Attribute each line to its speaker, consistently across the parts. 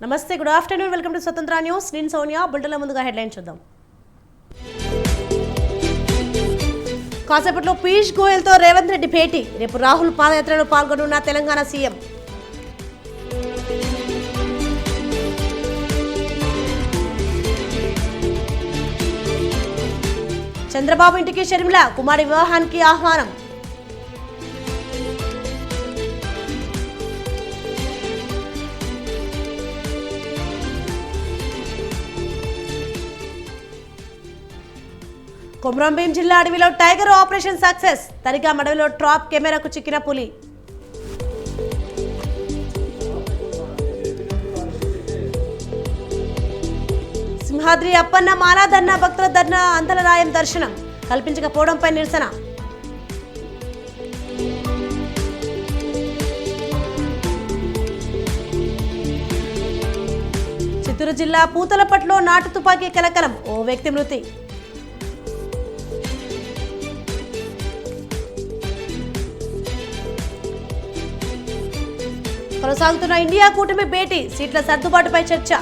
Speaker 1: నమస్తే, good afternoon, welcome to స్వతంత్ర news. నేను సోనియా. బులెటిన్ల ముందుగా హెడ్లైన్ చూద్దాం. కాసేపట్లో పీయూష్ గోయల్తో రేవంత్ రెడ్డి భేటీ. రేపు రాహుల్ పాదయాత్రలో పాల్గొనున్న తెలంగాణ సీఎం. చంద్రబాబు ఇంటికి షర్మిల కుమారి వివాహానికి ఆహ్వానం. కొమ్రంభీం జిల్లా అడవిలో టైగర్ ఆపరేషన్ సక్సెస్. తనిఖా అడవిలో ట్రాప్ కెమెరాకు చిక్కిన పులి. సింహాద్రి అప్పన్న మాలాధర్నా భక్తుల ధర్నా అంతలరాయం దర్శనం కల్పించకపోవడంపై నిరసన. చిత్తూరు జిల్లా పూతలపట్లో నాటు తుపాకీ కలకలం. ఓ వ్యక్తి మృతి. కొనసాగుతున్న ఇండియా కూటమి భేటీ. సీట్ల సర్దుబాటుపై చర్చ.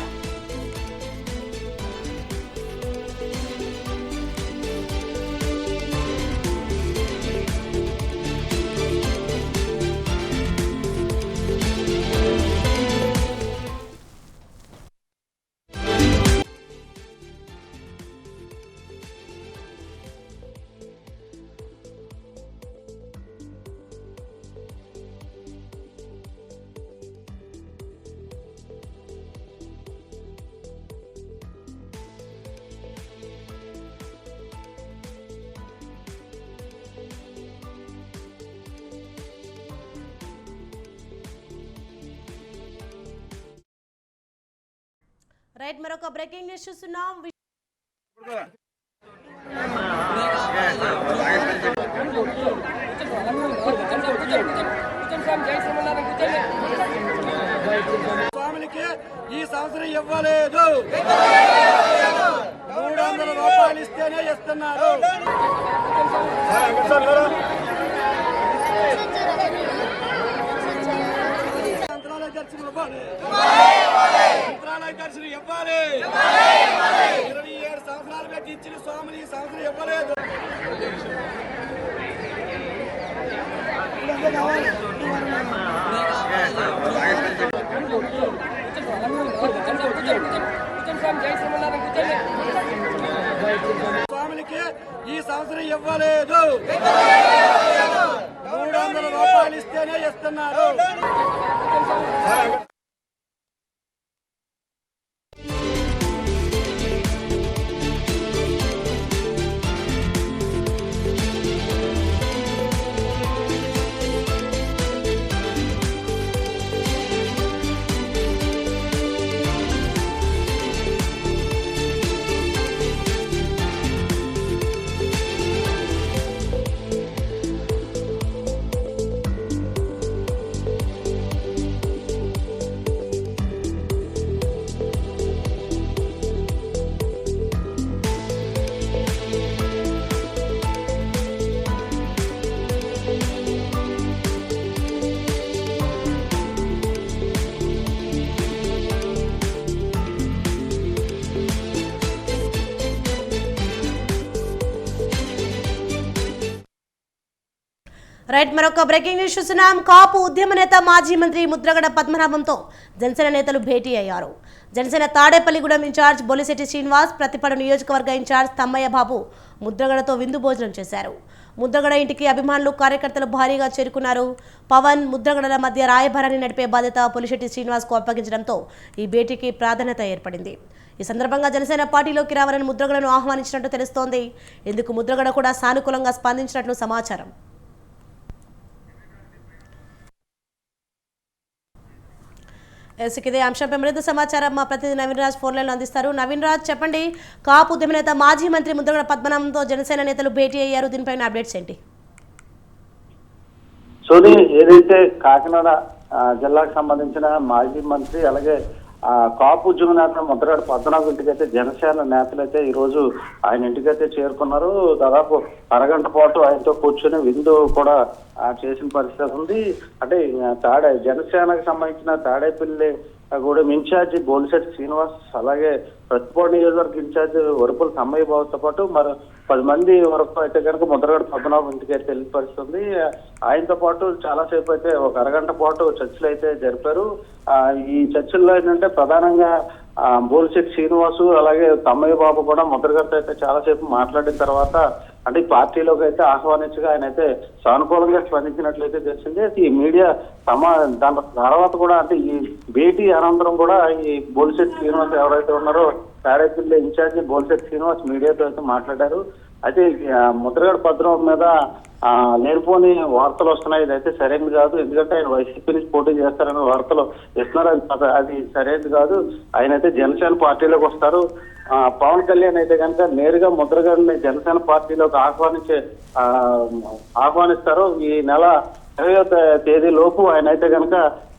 Speaker 1: రైట్, మరొక బ్రేకింగ్ న్యూస్ చూస్తున్నాం.
Speaker 2: స్వామికి ఈ సంవత్సరం ఇవ్వలేదు, 300 రూపాయలు ఇస్తేనే ఇస్తున్నారు. మంత్రాలయ దర్శనం ఇవ్వాలి, మంత్రాలయ దర్శనం ఇవ్వాలి. 27 సంవత్సరాలు పెట్టి ఇచ్చిన స్వామిని ఈ సంవత్సరం ఇవ్వలేదు. స్వామికి ఈ సంవత్సరం ఇవ్వలేదు, 300 రూపాయలు ఇస్తేనే ఇస్తున్నారు.
Speaker 1: రైట్, మరొక బ్రేకింగ్ న్యూస్ చూస్తున్నాం. కాపు ఉద్యమ నేత మాజీ మంత్రి ముద్రగడ పద్మనాభంతో జనసేన నేతలు భేటీ అయ్యారు. జనసేన తాడేపల్లిగూడెం ఇన్ఛార్జ్ బొలిశెట్టి శ్రీనివాస్, ప్రతిపాడు నియోజకవర్గ ఇన్ఛార్జ్ తమ్మయ్య బాబు ముద్రగడతో విందు భోజనం చేశారు. ముద్రగడ ఇంటికి అభిమానులు, కార్యకర్తలు భారీగా చేరుకున్నారు. పవన్, ముద్రగడల మధ్య రాయబారాన్ని నడిపే బాధ్యత బొలిశెట్టి శ్రీనివాస్కు అప్పగించడంతో ఈ భేటీకి ప్రాధాన్యత ఏర్పడింది. ఈ సందర్భంగా జనసేన పార్టీలోకి రావాలని ముద్రగడను ఆహ్వానించినట్టు తెలుస్తోంది. ఇందుకు ముద్రగడ కూడా సానుకూలంగా స్పందించినట్లు సమాచారం. ఇదే అంశంపై మరింత సమాచారం మా ప్రతినిధి నవీన్ రాజ్ ఫోన్ లైన్లో అందిస్తారు. నవీన్ రాజ్, చెప్పండి. కాపు ఉద్యమ నేత మాజీ మంత్రి ముద్రగడ పద్మనాభంతో జనసేన నేతలు భేటీ అయ్యారు. దీనిపైన అప్డేట్స్ ఏంటి?
Speaker 3: సోని, ఏదైతే కాకినాడ జిల్లాకు సంబంధించిన మాజీ మంత్రి అలాగే కాపు ఉద్యమ నేత ముద్రగడ పద్మనాభం ఇంటికైతే జనసేన నేతలు అయితే ఈ రోజు ఆయన ఇంటికైతే చేరుకున్నారు. దాదాపు అరగంట పాటు ఆయనతో కూర్చొని విందు కూడా చేసిన పరిస్థితి ఉంది. అంటే జనసేనకు సంబంధించిన తాడేపల్లి గూడెం ఇన్ఛార్జి బోలిశెట్టి శ్రీనివాస్, అలాగే ప్రతిపాడు నియోజకవర్గ ఇన్ఛార్జి వరుపుల తమ్మయ్య బాబుతో పాటు మరి 10 మంది వరకు అయితే కనుక ముద్రగడ పద్మనాభం ఇంటికి అయితే వెళ్ళిన పరిస్థితి ఉంది. ఆయనతో పాటు చాలాసేపు అయితే ఒక అరగంట పాటు చర్చలు అయితే జరిపారు. ఈ చర్చల్లో ఏంటంటే ప్రధానంగా బోలిశెట్టి శ్రీనివాసు అలాగే తమ్మయ్య బాబు కూడా ముద్రగడతో అయితే చాలాసేపు మాట్లాడిన తర్వాత అంటే ఈ పార్టీలోకి అయితే ఆహ్వానించగా ఆయన అయితే సానుకూలంగా స్పందించినట్లయితే తెలిసింది. ఈ మీడియా దాని తర్వాత కూడా అంటే ఈ భేటీ అనంతరం కూడా ఈ బోలిశెట్టి శ్రీనివాస్ ఎవరైతే ఉన్నారో తాడేపల్లి ఇన్ఛార్జి బోలిశెట్టి శ్రీనివాస్ మీడియాతో అయితే మాట్లాడారు. అయితే ముద్రగడ పద్మనాభం మీద లేనిపోని వార్తలు వస్తున్నాయి, ఇదైతే సరైనది కాదు. ఎందుకంటే ఆయన వైసీపీ నుంచి పోటీ చేస్తారనే వార్తలు ఇస్తున్నారు, అది సరైనది కాదు. ఆయన అయితే జనసేన పార్టీలోకి వస్తారు. పవన్ కళ్యాణ్ అయితే కనుక నేరుగా ముద్రగడని జనసేన పార్టీలోకి ఆహ్వానిస్తారు. ఈ నెల 20వ తేదీ లోపు ఆయన అయితే కనుక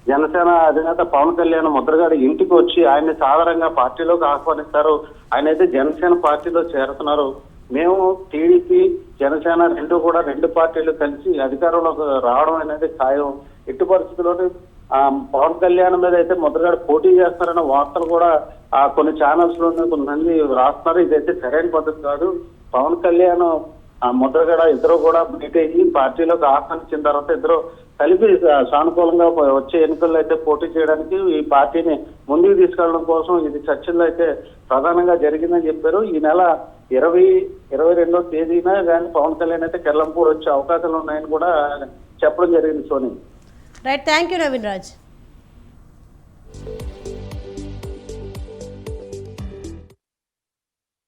Speaker 3: జనసేన అధినేత పవన్ కళ్యాణ్ ముద్రగడ ఇంటికి వచ్చి ఆయన్ని సాధారణంగా పార్టీలోకి ఆహ్వానిస్తారు. ఆయన అయితే జనసేన పార్టీలో చేరుతున్నారు. మేము టీడీపీ జనసేన రెండు పార్టీలు కలిసి అధికారంలోకి రావడం అనేది ఖాయం. ఎట్టి పరిస్థితుల్లోనే పవన్ కళ్యాణ్ మీద అయితే ముద్రగడ పోటీ చేస్తారన్న వార్తలు కూడా కొన్ని ఛానల్స్ లో కొంతమంది రాస్తున్నారు. ఇదైతే సరైన పద్ధతి కాదు. పవన్ కళ్యాణ్ ముద్రగడ ఇద్దరు కూడా మీట్ అయ్యి పార్టీలోకి ఆహ్వానించిన తర్వాత ఇద్దరు కలిపి సానుకూలంగా వచ్చే ఎన్నికల్లో అయితే పోటీ చేయడానికి ఈ పార్టీని ముందుకు తీసుకెళ్లడం కోసం ఇది చర్చల్లో అయితే ప్రధానంగా జరిగిందని చెప్పారు. ఈ నెల 22వ తేదీన కానీ పవన్ కళ్యాణ్ అయితే కెల్లంపూర్ వచ్చే అవకాశాలు ఉన్నాయని కూడా చెప్పడం జరిగింది. Soni
Speaker 1: right, thank you Naveen Raj.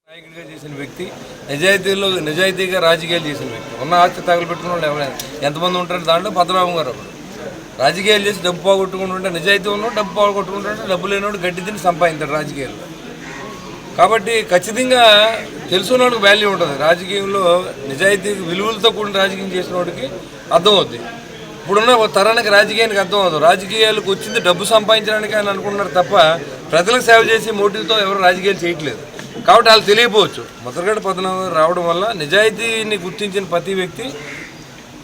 Speaker 4: నాయకుడిగా చేసిన వ్యక్తి, నిజాయితీగా రాజకీయాలు చేసిన వ్యక్తి, ఉన్న ఆస్తి తగలబెట్టుకున్న వాళ్ళు ఎవరైనా ఎంతమంది ఉంటారు దాంట్లో పద్మనాభం గారు ఒకడు. రాజకీయాలు చేసి డబ్బు పోగొట్టుకుంటుంటే నిజాయితీ ఉన్నాడు, డబ్బు పోగొట్టుకుంటుంటే డబ్బు లేనివాడు గడ్డి తిని సంపాదించాడు రాజకీయాల్లో. కాబట్టి ఖచ్చితంగా తెలుసున్నవాడికి వాల్యూ ఉంటుంది. రాజకీయంలో నిజాయితీ విలువలతో కూడిన రాజకీయం చేసిన వాడికి అర్థం అవుద్ది. ఇప్పుడున్న తరానికి రాజకీయానికి అర్థం అవుతుంది. రాజకీయాలకు వచ్చింది డబ్బు సంపాదించడానికి అని అనుకుంటున్నారు తప్ప ప్రజలకు సేవ చేసే మోటివ్తో ఎవరు రాజకీయాలు చేయట్లేదు. కాబట్టి వాళ్ళు తెలియపోవచ్చు. ముద్రగడ పద్మనాభం రావడం వల్ల నిజాయితీని గుర్తించిన ప్రతి వ్యక్తి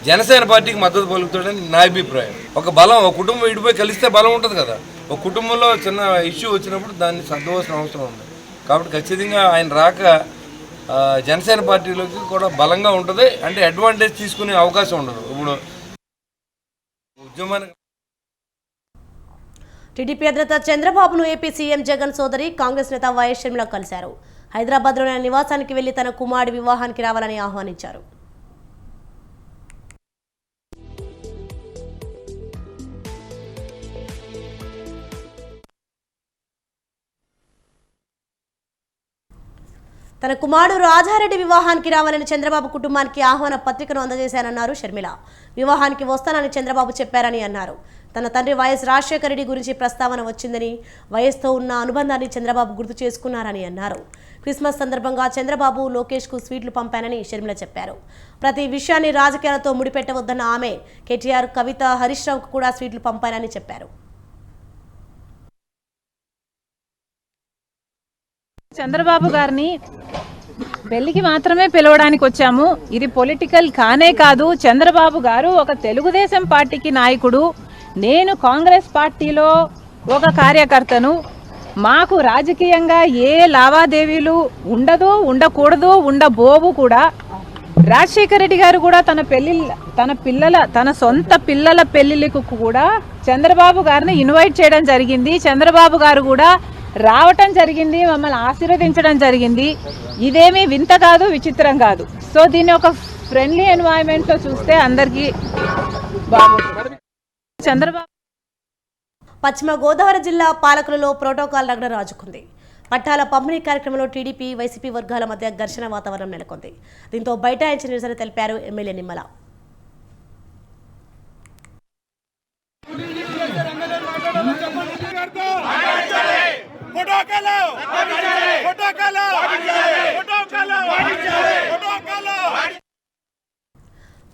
Speaker 4: జనసేన పార్టీకి మద్దతు పలుకుతాడని నా అభిప్రాయం. ఒక బలం, ఒక కుటుంబం విడిపోయి కలిస్తే బలం ఉంటుంది కదా. ఒక కుటుంబంలో చిన్న ఇష్యూ వచ్చినప్పుడు దాన్ని సర్దవలసిన అవసరం ఉంది. కాబట్టి ఖచ్చితంగా ఆయన రాక జనసేన పార్టీలోకి కూడా బలంగా ఉంటుంది. అంటే అడ్వాంటేజ్ తీసుకునే అవకాశం ఉండదు. ఇప్పుడు ఉద్యమానికి
Speaker 1: టీడీపీ అధినేత చంద్రబాబును ఏపీ సీఎం జగన్ సోదరి కాంగ్రెస్ నేత వైఎస్ షర్మిల కలిశారు. హైదరాబాద్లోని ఆయన నివాసానికి వెళ్లి తన కుమారుడి వివాహానికి రావాలని ఆహ్వానించారు. తన కుమారుడు రాజారెడ్డి వివాహానికి రావాలని చంద్రబాబు కుటుంబానికి ఆహ్వాన పత్రికను అందజేశానన్నారు షర్మిల. వివాహానికి వస్తానని చంద్రబాబు చెప్పారని అన్నారు. తన తండ్రి వైఎస్ రాజశేఖర రెడ్డి గురించి ప్రస్తావన వచ్చిందని, వైఎస్తో ఉన్న అనుబంధాన్ని చంద్రబాబు గుర్తు చేసుకున్నారని అన్నారు. క్రిస్మస్ సందర్భంగా చంద్రబాబు లోకేష్కు స్వీట్లు పంపానని షర్మిల చెప్పారు. ప్రతి విషయాన్ని రాజకీయాలతో ముడిపెట్టవద్దన్న ఆమె కేటీఆర్, కవిత, హరీష్ రావుకు కూడా స్వీట్లు పంపానని చెప్పారు.
Speaker 5: చంద్రబాబు గారిని పెళ్లికి మాత్రమే పిలవడానికి వచ్చాము. ఇది పొలిటికల్ కానే కాదు. చంద్రబాబు గారు ఒక తెలుగుదేశం పార్టీకి నాయకుడు, నేను కాంగ్రెస్ పార్టీలో ఒక కార్యకర్తను. మాకు రాజకీయంగా ఏ లావాదేవీలు ఉండదు, ఉండకూడదు, ఉండబోవు కూడా. రాజశేఖర రెడ్డి గారు కూడా తన సొంత పిల్లల పెళ్లిళ్లకు కూడా చంద్రబాబు గారిని ఇన్వైట్ చేయడం జరిగింది. చంద్రబాబు గారు కూడా రావటం జరిగింది, మమ్మల్ని ఆశీర్వదించడం జరిగింది. ఇదేమీ వింత కాదు, విచిత్రం కాదు. సో దీన్ని ఒక ఫ్రెండ్లీ ఎన్వైరన్మెంట్ లో చూస్తే అందరికీ బాగుంటుంది. చంద్రబాబు
Speaker 1: పశ్చిమ గోదావరి జిల్లా పాలకులలో ప్రోటోకాల్ రగడ రాజుకుంది. పట్టాల పంపిణీ కార్యక్రమంలో టీడీపీ, వైసీపీ వర్గాల మధ్య ఘర్షణ వాతావరణం నెలకొంది. దీంతో బైఠాయించి నిరసన తెలిపారు ఎమ్మెల్యే నిమ్మల.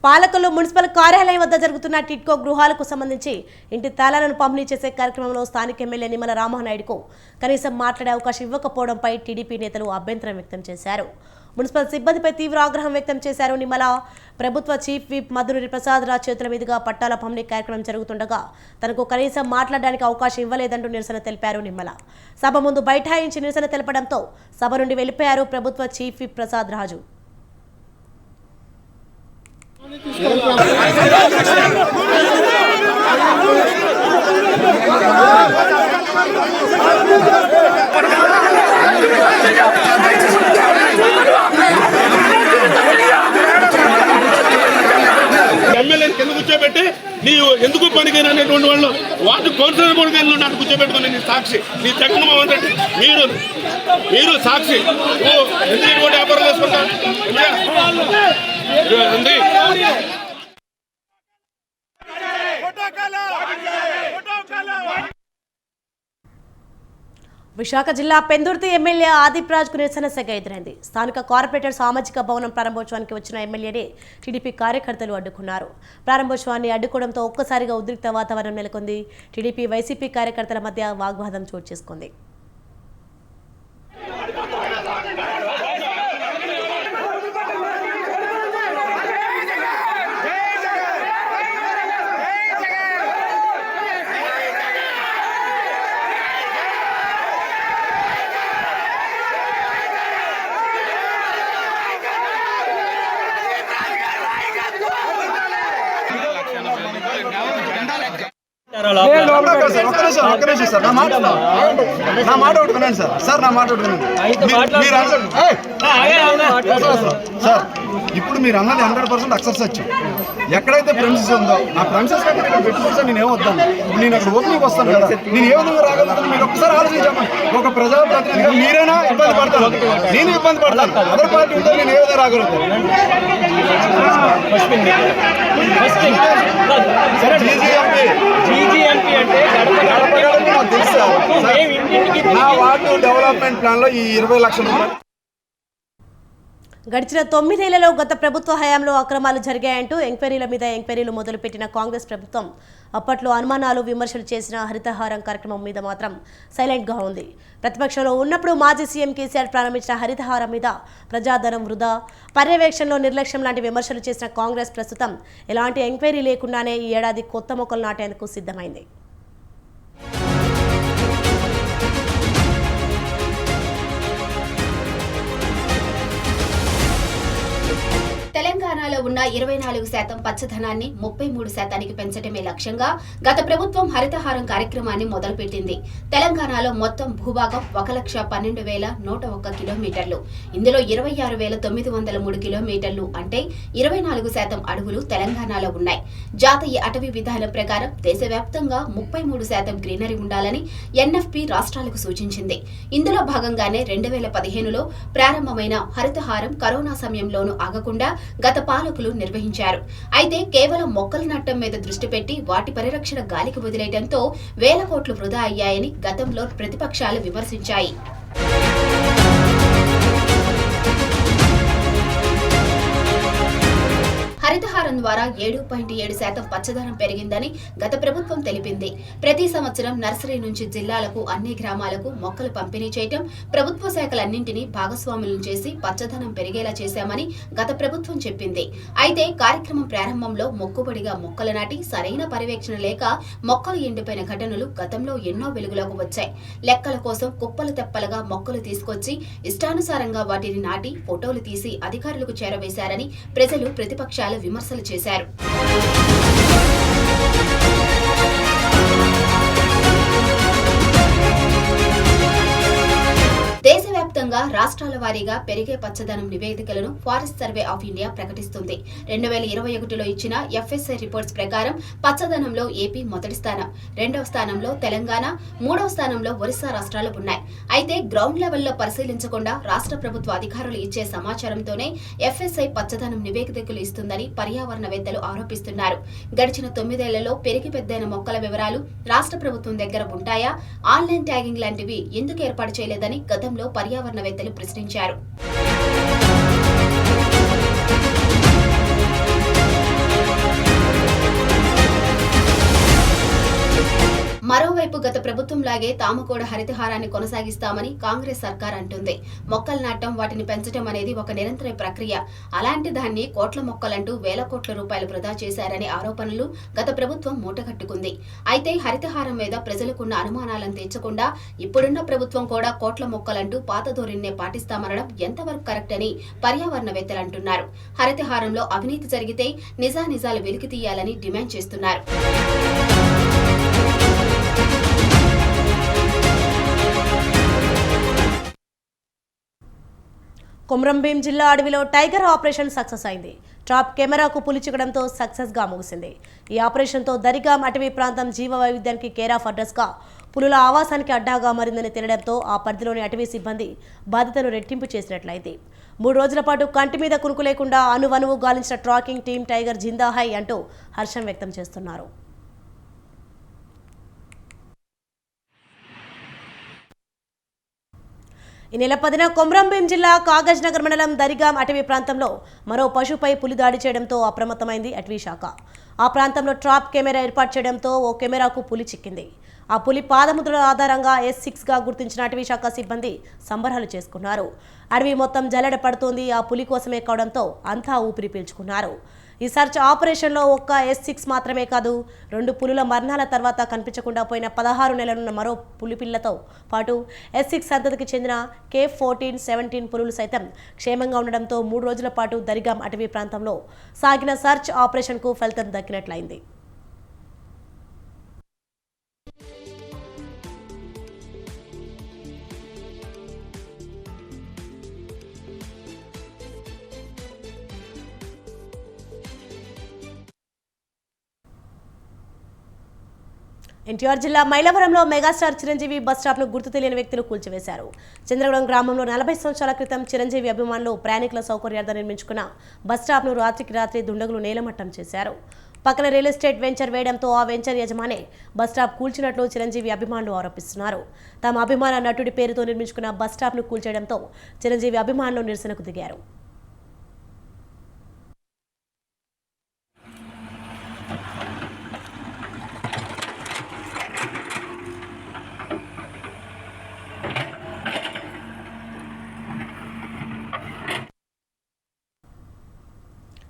Speaker 1: పాలకులు మున్సిపల్ కార్యాలయం వద్ద జరుగుతున్న టిట్కో గృహాలకు సంబంధించి ఇంటి తాళాలను పంపిణీ చేసే కార్యక్రమంలో స్థానిక ఎమ్మెల్యే నిమ్మల రామనాయుడుకు కనీసం మాట్లాడే అవకాశం ఇవ్వకపోవడంపై టీడీపీ నేతలు అభ్యంతరం వ్యక్తం చేశారు. మున్సిపల్ సిబ్బందిపై తీవ్ర ఆగ్రహం వ్యక్తం చేశారు నిమ్మల. ప్రభుత్వ చీఫ్ విప్ మధురి ప్రసాద్ రాజ్ చేతుల మీదుగా పట్టాల పంపిణీ కార్యక్రమం జరుగుతుండగా తనకు కనీసం మాట్లాడడానికి అవకాశం ఇవ్వలేదంటూ నిరసన తెలిపారు నిమ్మల. సభ ముందు బైఠాయించి నిరసన తెలపడంతో సభ నుండి వెళ్లిపోయారు ప్రభుత్వ చీఫ్ విప్ ప్రసాద్ రాజు.
Speaker 6: ఎమ్మెల్యేని కింద కూర్చోబెట్టి నీవు ఎందుకు పనికిరానటువంటి వాళ్ళు వాటి కౌన్సిలర్ కూడా వెళ్ళి నాకు కూర్చోబెట్టుకుని నీ సాక్షి నీ జగన్మోహన్ రెడ్డి మీరు సాక్షి ఎందుకు కూడా వ్యాపారం చేసుకుంటా
Speaker 1: విశాఖ జిల్లా పెందుర్తి ఎమ్మెల్యే ఆదిప్ రాజ్కు నిరసన సెగ ఎదురైంది. స్థానిక కార్పొరేటర్ సామాజిక భవనం ప్రారంభోత్సవానికి వచ్చిన ఎమ్మెల్యేని టీడీపీ కార్యకర్తలు అడ్డుకున్నారు. ప్రారంభోత్సవాన్ని అడ్డుకోవడంతో ఒక్కసారిగా ఉద్రిక్త వాతావరణం నెలకొంది. టీడీపీ వైసీపీ కార్యకర్తల మధ్య వాగ్వాదం చోటు చేసుకుంది.
Speaker 7: ఇప్పుడు మీరు అన్నది 100% అక్సెస్ వచ్చాం. ఎక్కడైతే ప్రెమిసెస్ ఉందో నా ప్రెమిసెస్ పెట్టుకుంటే నేను ఏమొద్దాను. నేను అక్కడ ఓపెనింగ్ వస్తాను కదా, నేను ఏ విధంగా రాగలుగుతాను మీరు ఒక్కసారి ఆలోచించామని. ఒక ప్రజాప్రతినిధిగా మీరైనా ఇబ్బంది పడతాను, నేను ఇబ్బంది పడతాను. అదర్ పార్టీ ఉంటే నేను ఏ విధంగా రాగలుగుతాను. నా వార్డు డెవలప్మెంట్ ప్లాన్ లో ఈ 20 లక్షల రూపాయలు
Speaker 1: గడిచిన 9 ఏళ్లలో గత ప్రభుత్వ హయాంలో అక్రమాలు జరిగాయంటూ ఎంక్వైరీల మీద ఎంక్వైరీలు మొదలుపెట్టిన కాంగ్రెస్ ప్రభుత్వం అప్పట్లో అనుమానాలు విమర్శలు చేసిన హరితహారం కార్యక్రమం మీద మాత్రం సైలెంట్గా ఉంది. ప్రతిపక్షంలో ఉన్నప్పుడు మాజీ సీఎం కేసీఆర్ ప్రారంభించిన హరితహారం మీద ప్రజాధనం వృధా, పర్యవేక్షణలో నిర్లక్ష్యం లాంటి విమర్శలు చేసిన కాంగ్రెస్ ప్రస్తుతం ఎలాంటి ఎంక్వైరీ లేకుండానే ఈ ఏడాది కొత్త మొక్కలు నాటేందుకు సిద్ధమైంది.
Speaker 8: తెలంగాణలో ఉన్న 24% పచ్చదనాన్ని 33%కి పెంచడమే లక్ష్యంగా గత ప్రభుత్వం హరితహారం కార్యక్రమాన్ని మొదలుపెట్టింది. తెలంగాణలో మొత్తం భూభాగం 1,12,101 కిలోమీటర్లు. ఇందులో 26,903 కిలోమీటర్లు అంటే 24% అడవులు తెలంగాణలో ఉన్నాయి. జాతీయ అటవీ విధానం ప్రకారం దేశవ్యాప్తంగా 33% గ్రీనరీ ఉండాలని ఎన్ఎఫ్పి రాష్ట్రాలకు సూచించింది. ఇందులో భాగంగానే 2015లో ప్రారంభమైన హరితహారం కరోనా సమయంలోనూ ఆగకుండా గత పాలకులు నిర్వహించారు. అయితే కేవలం మొక్కలు నాటడం మీద దృష్టి పెట్టి వాటి పరిరక్షణ గాలికి వదిలేయడంతో వేల కోట్లు వృధా అయ్యాయని గతంలో ప్రతిపక్షాలు విమర్శించాయి. హరితహారం ద్వారా 7.7% పచ్చదనం పెరిగిందని గత ప్రభుత్వం తెలిపింది. ప్రతి సంవత్సరం నర్సరీ నుంచి జిల్లాలకు అన్ని గ్రామాలకు మొక్కలు పంపిణీ చేయటం, ప్రభుత్వ శాఖలన్నింటినీ భాగస్వాములను చేసి పచ్చదనం పెరిగేలా చేశామని గత ప్రభుత్వం చెప్పింది. అయితే కార్యక్రమం ప్రారంభంలో మొక్కుబడిగా మొక్కలు నాటి సరైన పర్యవేక్షణ లేక మొక్కలు ఎండిపోయిన ఘటనలు గతంలో ఎన్నో వెలుగులోకి వచ్చాయి. లెక్కల కోసం కుప్పలు తెప్పలుగా మొక్కలు తీసుకొచ్చి ఇష్టానుసారంగా వాటిని నాటి ఫోటోలు తీసి అధికారులకు చేరవేశారని ప్రజలు ప్రతిపక్షాలు విమర్శలు చేశారు. దేశవ్యాప్తంగా రాష్ట్రాల వారీగా పెరిగే పచ్చదనం నివేదికలను ఫారెస్ట్ సర్వే ఆఫ్ ఇండియా ప్రకటిస్తుంది. 2021లో ఇచ్చిన ఎఫ్ఎస్ఐ రిపోర్ట్స్ ప్రకారం పచ్చదనంలో ఏపీ మొదటి స్థానం, 2వ స్థానంలో తెలంగాణ, 3వ స్థానంలో ఒరిస్సా రాష్ట్రాలు ఉన్నాయి. అయితే గ్రౌండ్ లెవెల్లో పరిశీలించకుండా రాష్ట్ర ప్రభుత్వ అధికారులు ఇచ్చే సమాచారంతోనే ఎఫ్ఎస్ఐ పచ్చదనం నివేదికలు ఇస్తుందని పర్యావరణవేత్తలు ఆరోపిస్తున్నారు. గడిచిన 9 ఏళ్లలో పెరిగి పెద్దైన మొక్కల వివరాలు రాష్ట్ర ప్రభుత్వం దగ్గర ఉంటాయా? ఆన్లైన్ ట్యాగింగ్ లాంటివి ఎందుకు ఏర్పాటు చేయలేదని గతంలో పర్యావరణవేత్తలు ప్రశ్నించారు. మరోవైపు గత ప్రభుత్వంలాగే తాము కూడా హరితహారాన్ని కొనసాగిస్తామని కాంగ్రెస్ సర్కార్ అంటుంది. మొక్కలు నాటడం, వాటిని పెంచడం అనేది ఒక నిరంతర ప్రక్రియ. అలాంటి దాన్ని కోట్ల మొక్కలంటూ వేల కోట్ల రూపాయలు వృధా చేశారనే ఆరోపణలు గత ప్రభుత్వం మూటగట్టుకుంది. అయితే హరితహారం మీద ప్రజలకున్న అనుమానాలను తీర్చకుండా ఇప్పుడున్న ప్రభుత్వం కూడా కోట్ల మొక్కలంటూ పాత ధోరణినే పాటిస్తామనడం ఎంతవరకు కరెక్ట్ అని పర్యావరణవేత్తలు అంటున్నారు. హరితహారంలో అవినీతి జరిగితే నిజానిజాలు వెలికి తీయాలని డిమాండ్ చేస్తున్నారు.
Speaker 1: కొమరంభీం జిల్లా అడవిలో టైగర్ ఆపరేషన్ సక్సెస్ అయింది. ట్రాప్ కెమెరాకు పులి చిక్కడంతో సక్సెస్గా ముగిసింది. ఈ ఆపరేషన్తో దరిగాం అటవీ ప్రాంతం జీవ వైవిధ్యానికి కేర్ ఆఫ్ అడ్రస్గా, పులుల ఆవాసానికి అడ్డాగా మారిందని తెలియడంతో ఆ పరిధిలోని అటవీ సిబ్బంది బాధ్యతను రెట్టింపు చేసినట్లయింది. 3 రోజుల పాటు కంటి మీద కునుకు లేకుండా అనువనువు గాలించిన ట్రాకింగ్ టీం టైగర్ జిందా హై అంటూ హర్షం వ్యక్తం చేస్తున్నారు. ఈ నెల 10న కొమరంభీం జిల్లా కాగజ్ నగర్ మండలం దరిగాం అటవీ ప్రాంతంలో మరో పశుపై పులి దాడి చేయడంతో అప్రమత్తమైంది అటవీ శాఖ. ఆ ప్రాంతంలో ట్రాప్ కెమెరా ఏర్పాటు చేయడంతో ఓ కెమెరాకు పులి చిక్కింది. ఆ పులి పాదముద్రల ఆధారంగా S6గా గుర్తించిన అటవీ శాఖ సిబ్బంది సంబరాలు చేసుకున్నారు. అడవి మొత్తం జల్లెడ పడుతోంది ఆ పులి కోసమే కావడంతో అంతా ఊపిరి పీల్చుకున్నారు. ఈ సర్చ్ ఆపరేషన్లో ఒక్క S6 మాత్రమే కాదు, 2 పులుల మరణాల తర్వాత కనిపించకుండా పోయిన 16 నెలలున్న మరో పులిపిల్లతో పాటు S6 సంతతికి చెందిన K14, 17 పులులు సైతం క్షేమంగా ఉండడంతో 3 రోజుల పాటు దరిగాం అటవీ ప్రాంతంలో సాగిన సర్చ్ ఆపరేషన్కు ఫలితం దక్కినట్లయింది. ఎన్టీఆర్ జిల్లా మైలవరంలో మెగాస్టార్ చిరంజీవి బస్ స్టాప్ను గుర్తు తెలియని వ్యక్తులు కూల్చివేశారు. చంద్రగూడెం గ్రామంలో 40 సంవత్సరాల క్రితం చిరంజీవి అభిమానులు ప్రయాణికుల సౌకర్యార్థం నిర్మించుకున్న బస్ స్టాప్ను రాత్రికి రాత్రి దుండగులు నేలమట్టం చేశారు. పక్కన రియల్ ఎస్టేట్ వెంచర్ వేయడంతో ఆ వెంచర్ యజమానే బస్ స్టాప్ కూల్చినట్లు చిరంజీవి అభిమానులు ఆరోపిస్తున్నారు. తమ అభిమాన నటుడి పేరుతో నిర్మించుకున్న బస్ స్టాప్ను కూల్చేయడంతో చిరంజీవి అభిమానులు నిరసనకు దిగారు.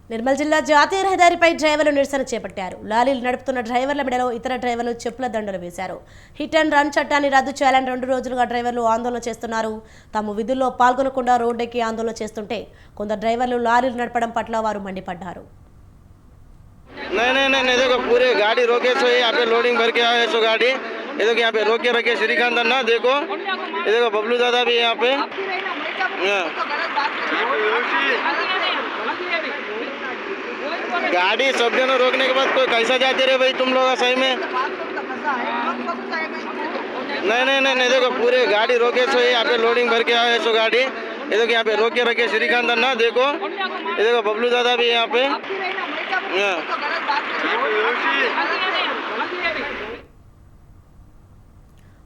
Speaker 1: నిర్మల్ జిల్లా జాతీయ రహదారిపై డ్రైవర్లు నిరసన చేపట్టారు. లారీలు నడుపుతున్న డ్రైవర్ల మెడలో ఇతర డ్రైవర్లు చెప్పుల దండలు వేశారు. హిట్ అండ్ రన్ చట్టాన్ని రద్దు చేయాలని 2 రోజులుగా డ్రైవర్లు ఆందోళన చేస్తున్నారు. తాము విధుల్లో పాల్గొనకుండా రోడ్డెక్కి ఆందోళన చేస్తుంటే కొందరు డ్రైవర్లు లారీలు నడపడం పట్ల వారు మండిపడ్డారు.
Speaker 9: नहीं देखो पूरे गाड़ी रोके सो यहाँ पे लोडिंग भर के आए सो गाड़ी ये देखो यहाँ पे रोक के रखे श्रीकांत अन्ना देखो ये देखो बबलू दादा भी यहाँ पे गाड़ी सब जन रोकने के बाद कोई कैसा जाते रहे भाई तुम लोग सही में नहीं देखो पूरे गाड़ी रोके सो यहाँ पे लोडिंग भर के आए सो गाड़ी ये देखो यहाँ पे रोक के रखे श्रीकांत अन्ना देखो ये देखो बबलू दादा भी यहाँ पे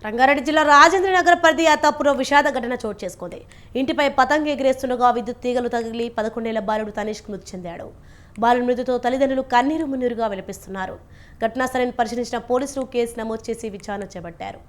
Speaker 1: రంగారెడ్డి జిల్లా రాజేంద్రనగర్ పరిధి అత్తాపురం విషాద ఘటన చోటు చేసుకుంది. ఇంటిపై పతంగి ఎగిరేస్తుండగా విద్యుత్ తీగలు తగిలి 11 ఏళ్ల బాలుడు తనీష్ మృతి చెందాడు. బాలుడి మృతితో తల్లిదండ్రులు కన్నీరు మున్నీరుగా విలపిస్తున్నారు. ఘటనా స్థలాన్ని పరిశీలించిన పోలీసులు కేసు నమోదు చేసి విచారణ చేపట్టారు.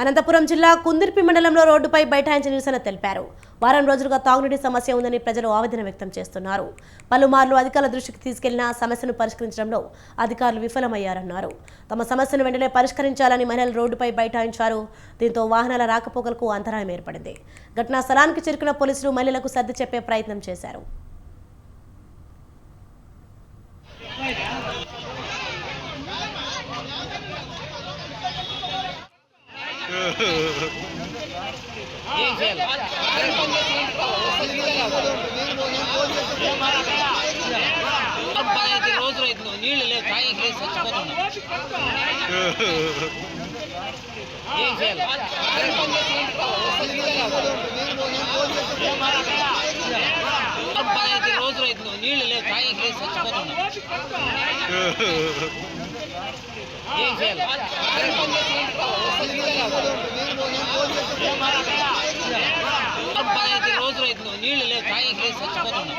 Speaker 1: అనంతపురం జిల్లా కుందిర్పి మండలంలో రోడ్డుపై బైఠాయించి నిరసన తెలిపారు. వారం రోజులుగా తాగునీటి సమస్య ఉందని ప్రజలు ఆవేదన వ్యక్తం చేస్తున్నారు. పలుమార్లు అధికారుల దృష్టికి తీసుకెళ్లినా సమస్యను పరిష్కరించడంలో అధికారులు విఫలమయ్యారన్నారు. తమ సమస్యను వెంటనే పరిష్కరించాలని మహిళలు రోడ్డుపై బైఠాయించారు. దీంతో వాహనాల రాకపోకలకు అంతరాయం ఏర్పడింది. ఘటనా స్థలానికి చేరుకున్న పోలీసులు మహిళలకు సర్ది చెప్పే ప్రయత్నం చేశారు.
Speaker 10: నీళ్ళు లేవు తాగి చచ్చిపోతున్నాం. ఏం చేయాలి? 15 రోజులు అవుతుంది నీళ్ళు లేవు తాగి చచ్చిపోతున్నాం. ఏం చేయాలి? 15 రోజులు అవుతుంది, నీళ్లు లేవు, తాగేకి లేదు, చచ్చిపోతున్నాం.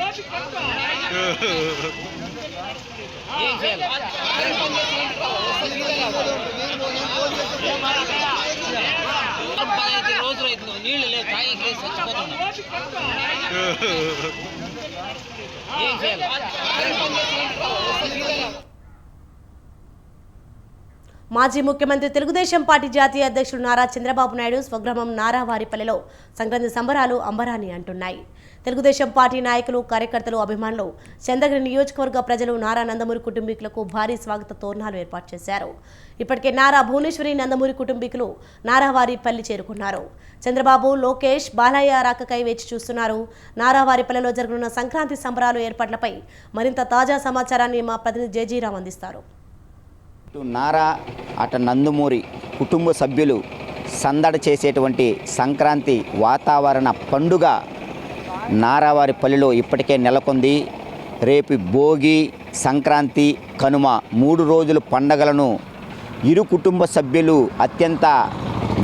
Speaker 10: ఏం చేయాలి? 15 రోజులు అవుతుంది, నీళ్లు లేవు, తాగేకి లేదు, చచ్చిపోతున్నాం. ఏం చేయాలి?
Speaker 1: మాజీ ముఖ్యమంత్రి తెలుగుదేశం పార్టీ జాతీయ అధ్యక్షుడు నారా చంద్రబాబు నాయుడు స్వగ్రామం నారావారిపల్లెలో సంక్రాంతి సంబరాలు అంబరాన్ని అంటున్నాయి. తెలుగుదేశం పార్టీ నాయకులు, కార్యకర్తలు, అభిమానులు, చంద్రగిరి నియోజకవర్గ ప్రజలు నారా నందమూరి కుటుంబీకులకు భారీ స్వాగత తోరణాలు ఏర్పాటు చేశారు. ఇప్పటికే నారా భువనేశ్వరి నందమూరి కుటుంబీకులు నారావారిపల్లి చేరుకున్నారు. చంద్రబాబు, లోకేష్, బాలయ్య రాకకై వేచి చూస్తున్నారు. నారావారిపల్లెలో జరగనున్న సంక్రాంతి సంబరాలు ఏర్పాట్లపై మరింత తాజా సమాచారాన్ని మా ప్రతినిధి జేజీరామ్ అందిస్తారు.
Speaker 11: నారా అటు నందమూరి కుటుంబ సభ్యులు సందడి చేసేటువంటి సంక్రాంతి వాతావరణ పండుగ నారావారిపల్లిలో ఇప్పటికే నెలకొంది. రేపు భోగి, సంక్రాంతి, కనుమ 3 రోజుల పండగలను ఇరు కుటుంబ సభ్యులు అత్యంత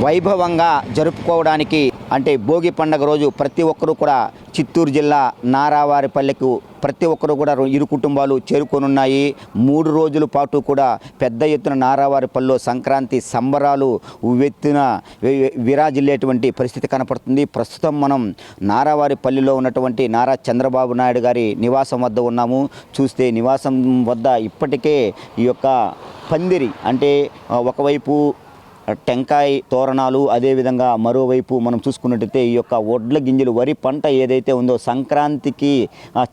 Speaker 11: వైభవంగా జరుపుకోవడానికి, అంటే భోగి పండగ రోజు ప్రతి ఒక్కరూ కూడా చిత్తూరు జిల్లా నారావారిపల్లెకు ప్రతి ఒక్కరూ కూడా ఇరు కుటుంబాలు చేరుకొనున్నాయి. 3 రోజుల పాటు కూడా పెద్ద ఎత్తున నారావారిపల్లిలో సంక్రాంతి సంబరాలు ఉవ్వెత్తున విరాజిల్లేటువంటి పరిస్థితి కనపడుతుంది. ప్రస్తుతం మనం నారావారిపల్లిలో ఉన్నటువంటి నారా చంద్రబాబు నాయుడు గారి నివాసం వద్ద ఉన్నాము. చూస్తే నివాసం వద్ద ఇప్పటికే ఈ యొక్క పందిరి, అంటే ఒకవైపు టెంకాయ తోరణాలు, అదేవిధంగా మరోవైపు మనం చూసుకున్నట్టయితే ఈ యొక్క వడ్ల గింజలు, వరి పంట ఏదైతే ఉందో సంక్రాంతికి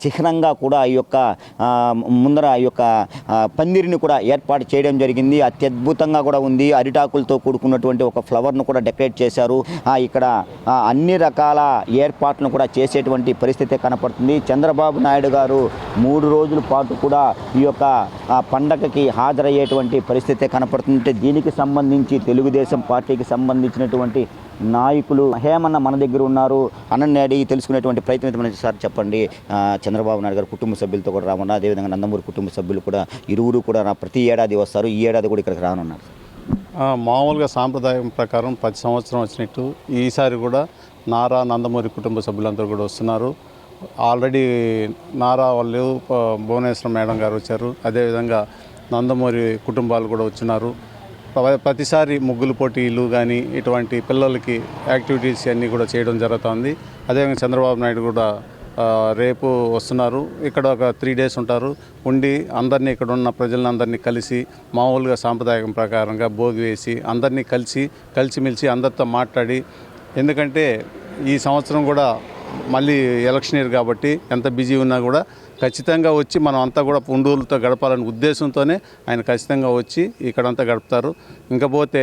Speaker 11: చిహ్నంగా కూడా ఈ యొక్క ముందర ఈ యొక్క పందిరిని కూడా ఏర్పాటు చేయడం జరిగింది. అత్యద్భుతంగా కూడా ఉంది. అరిటాకులతో కూడుకున్నటువంటి ఒక ఫ్లవర్ను కూడా డెకరేట్ చేశారు. ఇక్కడ అన్ని రకాల ఏర్పాట్లను కూడా చేసేటువంటి పరిస్థితి కనపడుతుంది. చంద్రబాబు నాయుడు గారు 3 రోజుల పాటు కూడా ఈ యొక్క పండగకి హాజరయ్యేటువంటి పరిస్థితి కనపడుతుంది. దీనికి సంబంధించి తెలుగుదేశం పార్టీకి సంబంధించినటువంటి నాయకులు హేమన్న మన దగ్గర ఉన్నారు. అన్నని అడిగి తెలుసుకునేటువంటి ప్రయత్నం సార్ చెప్పండి. చంద్రబాబు నాయుడు గారు కుటుంబ సభ్యులతో కూడా రామన్నా, అదేవిధంగా నందమూరి కుటుంబ సభ్యులు కూడా ఇరువురు కూడా ప్రతి ఏడాది వస్తారు. ఈ ఏడాది కూడా ఇక్కడికి రానున్నారు.
Speaker 12: మామూలుగా సాంప్రదాయం ప్రకారం ప్రతి సంవత్సరం వచ్చినట్టు ఈసారి కూడా నారా నందమూరి కుటుంబ సభ్యులందరూ కూడా వస్తున్నారు. ఆల్రెడీ నారా వాళ్ళు భువనేశ్వరం మేడం గారు వచ్చారు. అదేవిధంగా నందమూరి కుటుంబాలు కూడా వచ్చినారు. ప్రతిసారి ముగ్గులు పోటీలు కానీ ఇటువంటి పిల్లలకి యాక్టివిటీస్ అన్నీ కూడా చేయడం జరుగుతుంది. అదేవిధంగా చంద్రబాబు నాయుడు కూడా రేపు వస్తున్నారు. ఇక్కడ ఒక 3 days ఉంటారు. ఉండి అందరినీ ఇక్కడ ఉన్న ప్రజలందరినీ కలిసి మామూలుగా సాంప్రదాయం ప్రకారంగా భోగి వేసి అందరినీ కలిసిమెలిసి అందరితో మాట్లాడి, ఎందుకంటే ఈ సంవత్సరం కూడా మళ్ళీ ఎలక్షన్ ఇయర్ కాబట్టి ఎంత బిజీ ఉన్నా కూడా ఖచ్చితంగా వచ్చి మనం అంతా కూడా పుండూరులతో గడపాలనే ఉద్దేశంతోనే ఆయన ఖచ్చితంగా వచ్చి ఇక్కడంతా గడుపుతారు. ఇంకపోతే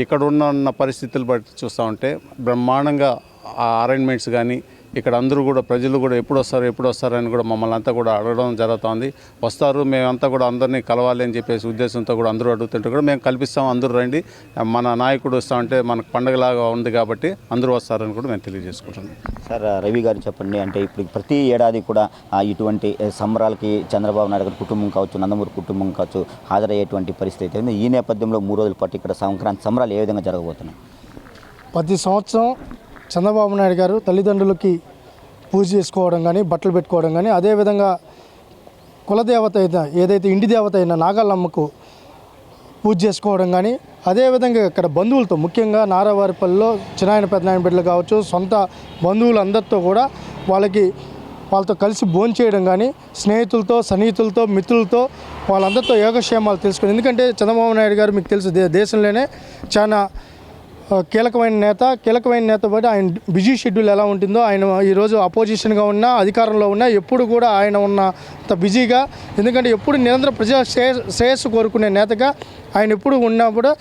Speaker 12: ఇక్కడ ఉన్న పరిస్థితులు బట్టి చూస్తూ ఉంటే బ్రహ్మాండంగా ఆ అరేంజ్మెంట్స్ కానీ ఇక్కడ అందరూ కూడా ప్రజలు కూడా ఎప్పుడు వస్తారు అని కూడా మమ్మల్ని అంతా కూడా అడగడం జరుగుతుంది. వస్తారు, మేమంతా కూడా అందరినీ కలవాలి అని చెప్పేసి ఉద్దేశంతో కూడా అందరూ అడుగుతుంటే కూడా మేము కల్పిస్తాం, అందరూ రండి, మన నాయకుడు వస్తామంటే మనకు పండగలాగా ఉంది కాబట్టి అందరూ వస్తారని కూడా మేము తెలియజేసుకుంటున్నాం.
Speaker 11: సార్ రవి గారు చెప్పండి, అంటే ఇప్పుడు ప్రతి ఏడాది కూడా ఇటువంటి సంబరాలకి చంద్రబాబు నాయుడు గారి కుటుంబం కావచ్చు, నందమూరి కుటుంబం కావచ్చు హాజరయ్యేటువంటి పరిస్థితి ఉంది. ఈ నేపథ్యంలో 3 రోజుల పాటు ఇక్కడ సంక్రాంతి సంబరాలు ఏ విధంగా జరగబోతున్నాయి?
Speaker 13: ప్రతి సంవత్సరం చంద్రబాబు నాయుడు గారు తల్లిదండ్రులకి పూజ చేసుకోవడం కానీ, బట్టలు పెట్టుకోవడం కానీ, అదేవిధంగా కులదేవత అయిన ఏదైతే ఇంటి దేవత అయిన నాగాలమ్మకు పూజ చేసుకోవడం కానీ, అదేవిధంగా ఇక్కడ బంధువులతో ముఖ్యంగా నారావారిపల్లిలో చిన్నాయన పెద్దనాయన బిడ్డలు కావచ్చు, సొంత బంధువులందరితో కూడా వాళ్ళతో కలిసి భోంచేయడం కానీ, స్నేహితులతో, సన్నిహితులతో, మిత్రులతో వాళ్ళందరితో యోగక్షేమాలు తెలుసుకుని, ఎందుకంటే చంద్రబాబు నాయుడు గారు మీకు తెలుసు దేశంలోనే చాలా కీలకమైన నేత బట్టి ఆయన బిజీ షెడ్యూల్ ఎలా ఉంటుందో, ఆయన ఈరోజు అపోజిషన్గా ఉన్నా అధికారంలో ఉన్నా ఎప్పుడు కూడా ఆయన ఉన్నంత బిజీగా, ఎందుకంటే ఎప్పుడు నిరంతర ప్రజా శ్రేయస్సు కోరుకునే నేతగా ఆయన ఎప్పుడు ఉన్నా కూడా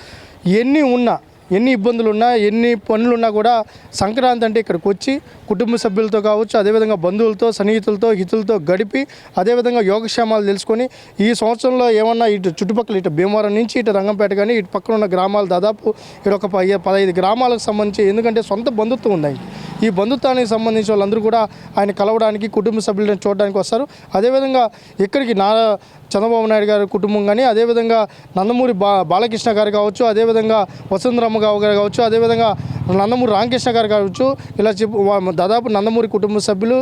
Speaker 13: ఎన్ని ఇబ్బందులు ఉన్నా, ఎన్ని పనులున్నా కూడా సంక్రాంతి అంటే ఇక్కడికి వచ్చి కుటుంబ సభ్యులతో కావచ్చు, అదేవిధంగా బంధువులతో, సన్నిహితులతో, హితులతో గడిపి, అదేవిధంగా యోగక్షేమాలు తెలుసుకొని ఈ సంవత్సరంలో ఏమన్నా ఇటు చుట్టుపక్కల ఇటు భీమవరం నుంచి ఇటు రంగంపేట కానీ ఇటు పక్కన ఉన్న గ్రామాలు దాదాపు ఇక్కడ ఒక 15 గ్రామాలకు సంబంధించి, ఎందుకంటే సొంత బంధుత్వం ఉన్నాయి ఈ బంధుత్వానికి సంబంధించిన వాళ్ళందరూ కూడా ఆయన కలవడానికి, కుటుంబ సభ్యులను చూడడానికి వస్తారు. అదేవిధంగా ఇక్కడికి చంద్రబాబు నాయుడు గారి కుటుంబం కానీ, అదేవిధంగా నందమూరి బాలకృష్ణ గారు కావచ్చు, అదేవిధంగా వసుంధరమ్మ గారు కావచ్చు, అదేవిధంగా నందమూరి రామకృష్ణ గారు కావచ్చు, ఇలా దాదాపు నందమూరి కుటుంబ సభ్యులు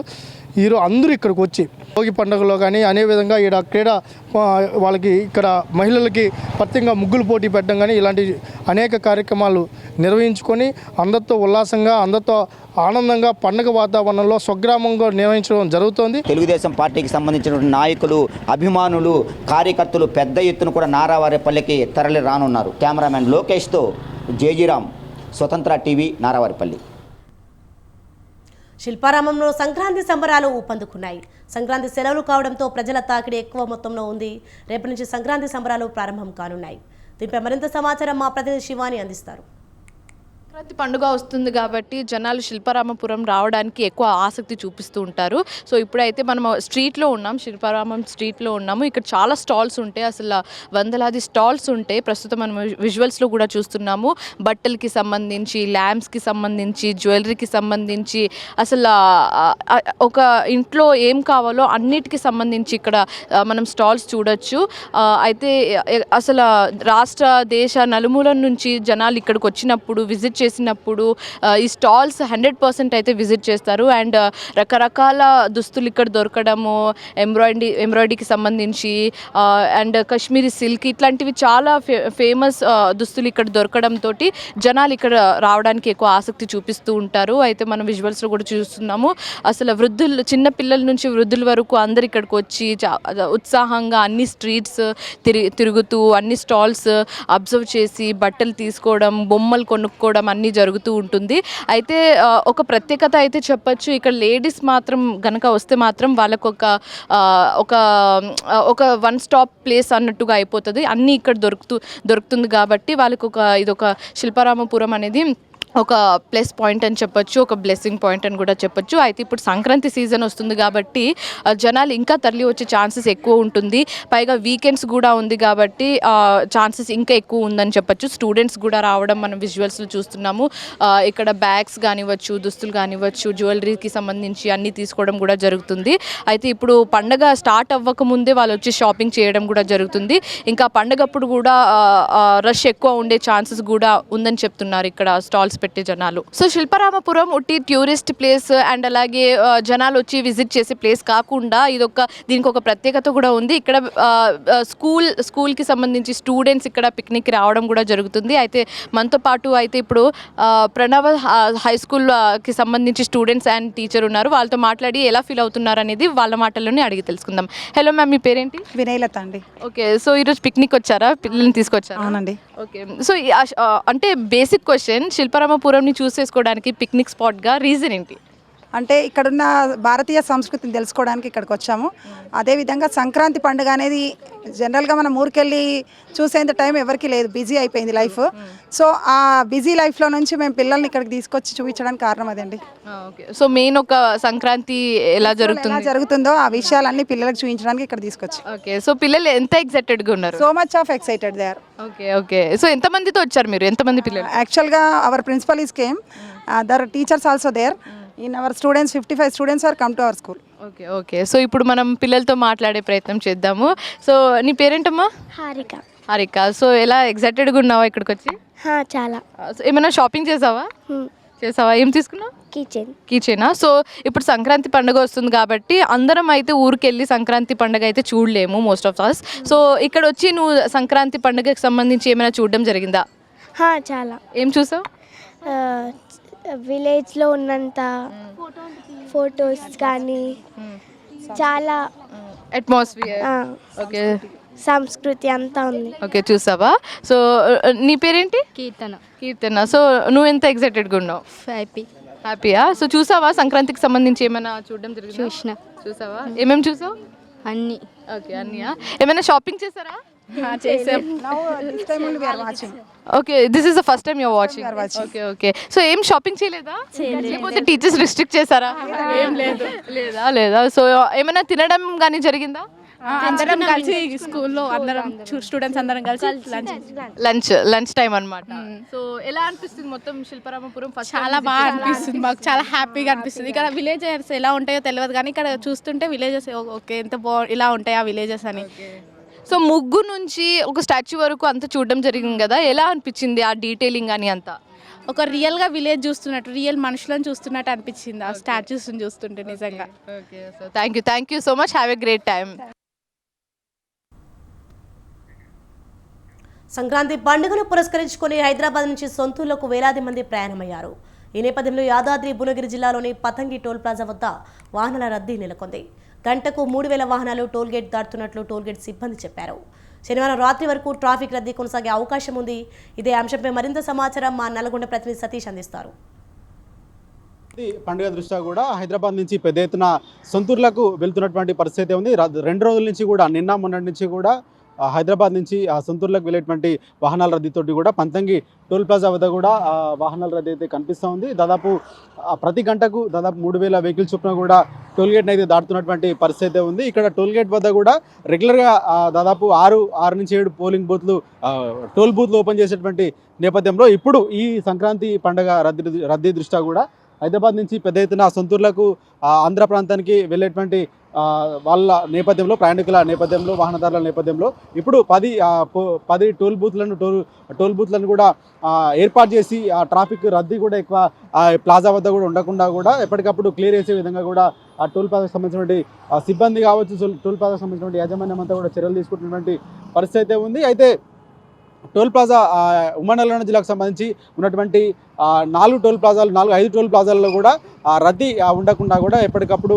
Speaker 13: అందరూ ఇక్కడికి వచ్చి భోగి పండుగలో కానీ అదేవిధంగా ఇక్కడ క్రీడా వాళ్ళకి ఇక్కడ మహిళలకి ప్రత్యేకంగా ముగ్గులు పోటీ పెట్టడం కానీ ఇలాంటి అనేక కార్యక్రమాలు నిర్వహించుకొని అందరితో ఉల్లాసంగా, అందరితో ఆనందంగా పండుగ వాతావరణంలో స్వగ్రామంగా నిర్వహించడం జరుగుతోంది.
Speaker 11: తెలుగుదేశం పార్టీకి సంబంధించిన నాయకులు, అభిమానులు, కార్యకర్తలు పెద్ద ఎత్తున కూడా నారావారిపల్లికి తరలి రానున్నారు. కెమెరామెన్ లోకేష్తో జేజీరామ్, స్వతంత్ర టీవీ, నారావారిపల్లి.
Speaker 1: శిల్పారామంలో సంక్రాంతి సంబరాలు ఊపందుకున్నాయి. సంక్రాంతి సెలవులు కావడంతో ప్రజల తాకిడి ఎక్కువ మొత్తంలో ఉంది. రేపటి నుంచి సంక్రాంతి సంబరాలు ప్రారంభం కానున్నాయి. దీనిపై మరింత సమాచారం మా ప్రతినిధి శివాని అందిస్తారు.
Speaker 14: సంక్రాంతి పండుగ వస్తుంది కాబట్టి జనాలు శిల్పారామపురం రావడానికి ఎక్కువ ఆసక్తి చూపిస్తూ ఉంటారు. సో ఇప్పుడైతే మనం స్ట్రీట్లో ఉన్నాం, శిల్పారామం స్ట్రీట్లో ఉన్నాము. ఇక్కడ చాలా స్టాల్స్ ఉంటాయి, అసలు వందలాది స్టాల్స్ ఉంటాయి. ప్రస్తుతం మనం విజువల్స్లో కూడా చూస్తున్నాము. బట్టలకి సంబంధించి, ల్యాంప్స్కి సంబంధించి, జ్యువెలరీకి సంబంధించి, అసలు ఒక ఇంట్లో ఏం కావాలో అన్నిటికీ సంబంధించి ఇక్కడ మనం స్టాల్స్ చూడొచ్చు. అయితే అసలు రాష్ట్ర, దేశ నలుమూల నుంచి జనాలు ఇక్కడికి వచ్చినప్పుడు, విజిట్ చేసినప్పుడు ఈ స్టాల్స్ 100% అయితే విజిట్ చేస్తారు. అండ్ రకరకాల దుస్తులు ఇక్కడ దొరకడము, ఎంబ్రాయిడరీకి సంబంధించి అండ్ కాశ్మీరీ సిల్క్ ఇట్లాంటివి చాలా ఫేమస్ దుస్తులు ఇక్కడ దొరకడంతో జనాలు ఇక్కడ రావడానికి ఎక్కువ ఆసక్తి చూపిస్తూ ఉంటారు. అయితే మనం విజువల్స్లో కూడా చూస్తున్నాము. అసలు వృద్ధులు, చిన్న పిల్లల నుంచి వృద్ధుల వరకు అందరు ఇక్కడికి వచ్చి ఉత్సాహంగా అన్ని స్ట్రీట్స్ తిరుగుతూ అన్ని స్టాల్స్ అబ్జర్వ్ చేసి బట్టలు తీసుకోవడం, బొమ్మలు కొనుక్కోవడం అన్నీ జరుగుతూ ఉంటుంది. అయితే ఒక ప్రత్యేకత అయితే చెప్పచ్చు, ఇక్కడ లేడీస్ మాత్రం గనక వస్తే మాత్రం వాళ్ళకు ఒక వన్ స్టాప్ ప్లేస్ అన్నట్టుగా అయిపోతుంది. అన్నీ ఇక్కడ దొరుకుతుంది కాబట్టి వాళ్ళకు ఇదొక శిల్పారామపురం అనేది ఒక ప్లస్ పాయింట్ అని చెప్పొచ్చు, ఒక బ్లెస్సింగ్ పాయింట్ అని కూడా చెప్పొచ్చు. అయితే ఇప్పుడు సంక్రాంతి సీజన్ వస్తుంది కాబట్టి జనాలు ఇంకా తరలి వచ్చే ఛాన్సెస్ ఎక్కువ ఉంటుంది. పైగా వీకెండ్స్ కూడా ఉంది కాబట్టి ఛాన్సెస్ ఇంకా ఎక్కువ ఉందని చెప్పొచ్చు. స్టూడెంట్స్ కూడా రావడం మనం విజువల్స్లో చూస్తున్నాము. ఇక్కడ బ్యాగ్స్ కానివ్వచ్చు, దుస్తులు కానివ్వచ్చు, జ్యువెలరీకి సంబంధించి అన్నీ తీసుకోవడం కూడా జరుగుతుంది. అయితే ఇప్పుడు పండగ స్టార్ట్ అవ్వక ముందే వాళ్ళు వచ్చి షాపింగ్ చేయడం కూడా జరుగుతుంది. ఇంకా పండగప్పుడు కూడా రష్ ఎక్కువ ఉండే ఛాన్సెస్ కూడా ఉందని చెప్తున్నారు ఇక్కడ స్టాల్స్ పెట్టే జనాలు. సో శిల్పారామపురం ఉట్టి టూరిస్ట్ ప్లేస్ అండ్ అలాగే జనాలు వచ్చి విజిట్ చేసే ప్లేస్ కాకుండా దీనికి ఒక ప్రత్యేకత కూడా ఉంది. ఇక్కడ స్కూల్కి సంబంధించి స్టూడెంట్స్ ఇక్కడ పిక్నిక్ రావడం కూడా జరుగుతుంది. అయితే మనతో పాటు అయితే ఇప్పుడు ప్రణవ హై స్కూల్కి సంబంధించి స్టూడెంట్స్ అండ్ టీచర్ ఉన్నారు. వాళ్ళతో మాట్లాడి ఎలా ఫీల్ అవుతున్నారు అనేది వాళ్ళ మాటల్లోనే అడిగి తెలుసుకుందాం. హలో మ్యామ్, మీ పేరేంటి?
Speaker 15: వినయలత అండి.
Speaker 14: ఓకే, సో ఈరోజు పిక్నిక్ వచ్చారా? పిల్లల్ని తీసుకొచ్చారా?
Speaker 15: అవునండి.
Speaker 14: ఓకే, సో అంటే బేసిక్ క్వశ్చన్, శిల్పారామపురంని చూస్ చేసుకోవడానికి పిక్నిక్ స్పాట్గా రీజన్ ఏంటి?
Speaker 15: అంటే ఇక్కడున్న భారతీయ సంస్కృతిని తెలుసుకోవడానికి ఇక్కడికి వచ్చాము. అదేవిధంగా సంక్రాంతి పండుగ అనేది జనరల్గా మనం ఊరికెళ్ళి చూసేంత టైం ఎవరికి లేదు, బిజీ అయిపోయింది లైఫ్. సో ఆ బిజీ లైఫ్లో నుంచి మేము పిల్లల్ని ఇక్కడికి తీసుకొచ్చి చూపించడానికి కారణం అదండి.
Speaker 14: ఓకే, సో మెయిన్ ఒక సంక్రాంతి ఎలా
Speaker 15: జరుగుతుందో ఆ విషయాలన్నీ పిల్లలకు చూపించడానికి ఇక్కడ తీసుకొచ్చి.
Speaker 14: ఓకే, సో పిల్లలు ఎంత ఎక్సైటెడ్గా ఉన్నారు?
Speaker 15: So much of excited they are.
Speaker 14: Okay okay, so ఎంతమందితో వచ్చారు మీరు? ఎంతమంది పిల్లలు?
Speaker 15: యాక్చువల్గా our principal is came, their teachers also there. In our students, 55 students are come to our school.
Speaker 14: Okay okay, so ఇప్పుడు మనం పిల్లలతో మాట్లాడే ప్రయత్నం చేద్దాము. సో నీ పేరేంటమ్మా?
Speaker 16: హారిక.
Speaker 14: హారిక, సో ఎలా ఎక్సైటెడ్గా ఉన్నావా ఇక్కడికి వచ్చి?
Speaker 16: చాలా.
Speaker 14: ఏమైనా షాపింగ్ చేసావా? ఏం తీసుకున్నావు? కీచెయినా. సో ఇప్పుడు సంక్రాంతి పండుగ వస్తుంది కాబట్టి అందరం అయితే ఊరికెళ్ళి సంక్రాంతి పండుగ అయితే చూడలేము మోస్ట్ ఆఫ్ అస్. సో ఇక్కడ వచ్చి నువ్వు సంక్రాంతి పండుగకి సంబంధించి ఏమైనా చూడడం జరిగిందా?
Speaker 16: చాలా.
Speaker 14: ఏం చూసావు?
Speaker 16: విలేజ్లో ఉన్నంత ఫొటోస్ కానీ చాలా
Speaker 14: అట్మాస్ఫియర్, ఓకే,
Speaker 16: సంస్కృతి అంతా ఉంది.
Speaker 14: ఓకే, చూసావా? సో నీ పేరేంటి? కీర్తన. సో నువ్వు ఎంత ఎక్సైటెడ్గా ఉన్నావు? హ్యాపీయా? సో చూసావా సంక్రాంతికి సంబంధించి ఏమైనా చూడడం జరిగింది? చూసావా? ఏమేమి చూసావు?
Speaker 16: అన్నీ.
Speaker 14: ఓకే, అన్నీయా? ఏమైనా షాపింగ్ చేశారా? Okay, this is the first time you're watching. Okay okay, so ఏం షాపింగ్ చేయలేదా? లేకపోతే టీచర్స్ రిస్ట్రిక్ట్ చేశారా? లేదా. సో ఏమైనా తినడం కానీ జరిగిందా? అందరం కలిసి స్కూల్లో అందరం స్టూడెంట్స్ అందరం కలిసి లంచ్ టైం అన్నమాట. సో ఎలా అనిపిస్తుంది మొత్తం శిల్పారామపురం? చాలా బాగా అనిపిస్తుంది, మాకు చాలా హ్యాపీగా అనిపిస్తుంది. ఇక్కడ విలేజెస్ ఎలా ఉంటాయో తెలియదు కానీ ఇక్కడ చూస్తుంటే విలేజెస్ ఓకే ఎంత ఇలా ఉంటాయి ఆ విలేజెస్ అని. సో ముగ్గు నుంచి ఒక స్టాచ్యూ వరకు అంతా చూడడం జరిగింది కదా, ఎలా అనిపించింది ఆ డీటెయిలింగ్ అని అంతా?
Speaker 17: ఒక రియల్గా విలేజ్ చూస్తున్నట్టు, రియల్ మనుషులను చూస్తున్నట్టు అనిపించింది ఆ స్టాచ్యూస్ని చూస్తుంటే నిజంగా.
Speaker 14: Okay, so thank you so much, have a great time.
Speaker 1: Sankranti పండుగను పురస్కరించుకొని హైదరాబాద్ నుంచి సొంతూరులకు వేలాది మంది ప్రయాణమయ్యారు. ఈ నేపథ్యంలో యాదాద్రి భువనగిరి జిల్లాలోని పతంగి టోల్ ప్లాజా వద్ద వాహనాల రద్దీ నెలకొంది. గంటకు 3000 వాహనాలు టోల్గేట్ దాటుతున్నట్లు టోల్గేట్ సిబ్బంది చెప్పారు. శనివారం రాత్రి వరకు ట్రాఫిక్ రద్దీ కొనసాగే అవకాశం ఉంది. ఇదే అంశంపై మరింత సమాచారం మా నల్గొండ ప్రతినిధి సతీష్ అందిస్తారు.
Speaker 18: పండుగ దృష్ట్యా కూడా హైదరాబాద్ నుంచి పెద్ద ఎత్తున సొంతూరులకు వెళ్తున్నటువంటి పరిస్థితి ఉంది. 2 రోజుల నుంచి కూడా నిన్న మొన్నటి నుంచి కూడా హైదరాబాద్ నుంచి సొంతూరులకు వెళ్ళేటువంటి వాహనాల రద్దీతోటి కూడా పంతంగి టోల్ ప్లాజా వద్ద కూడా వాహనాల రద్దీ అయితే కనిపిస్తూ ఉంది. దాదాపు ప్రతి గంటకు దాదాపు 3000 వెహికల్స్ చొప్పున కూడా టోల్గేట్ని అయితే దాటుతున్నటువంటి పరిస్థితి ఉంది. ఇక్కడ టోల్గేట్ వద్ద కూడా రెగ్యులర్గా దాదాపు 6 నుంచి 7 పోలింగ్ బూత్లు టోల్ బూత్లు ఓపెన్ చేసేటువంటి నేపథ్యంలో ఇప్పుడు ఈ సంక్రాంతి పండుగ రద్దీ దృష్ట్యా కూడా హైదరాబాద్ నుంచి పెద్ద ఎత్తున సొంతూరులకు ఆంధ్ర ప్రాంతానికి వెళ్ళేటువంటి వాళ్ళ నేపథ్యంలో, ప్రయాణికుల నేపథ్యంలో, వాహనదారుల నేపథ్యంలో ఇప్పుడు 10 టోల్ బూత్లను కూడా ఏర్పాటు చేసి ఆ ట్రాఫిక్ రద్దీ కూడా ఎక్కువ ప్లాజా వద్ద కూడా ఉండకుండా కూడా ఎప్పటికప్పుడు క్లియర్ చేసే విధంగా కూడా ఆ టోల్ ప్లాజాకు సంబంధించినటువంటి సిబ్బంది కావచ్చు, టోల్ ప్లాజాకు సంబంధించినటువంటి యాజమాన్యం అంతా కూడా చర్యలు తీసుకుంటున్నటువంటి పరిస్థితి ఉంది. అయితే టోల్ ప్లాజా ఉమ్మడి నల్గొండ జిల్లాకు సంబంధించి ఉన్నటువంటి 5 టోల్ ప్లాజాలలో కూడా రద్దీ ఉండకుండా కూడా ఎప్పటికప్పుడు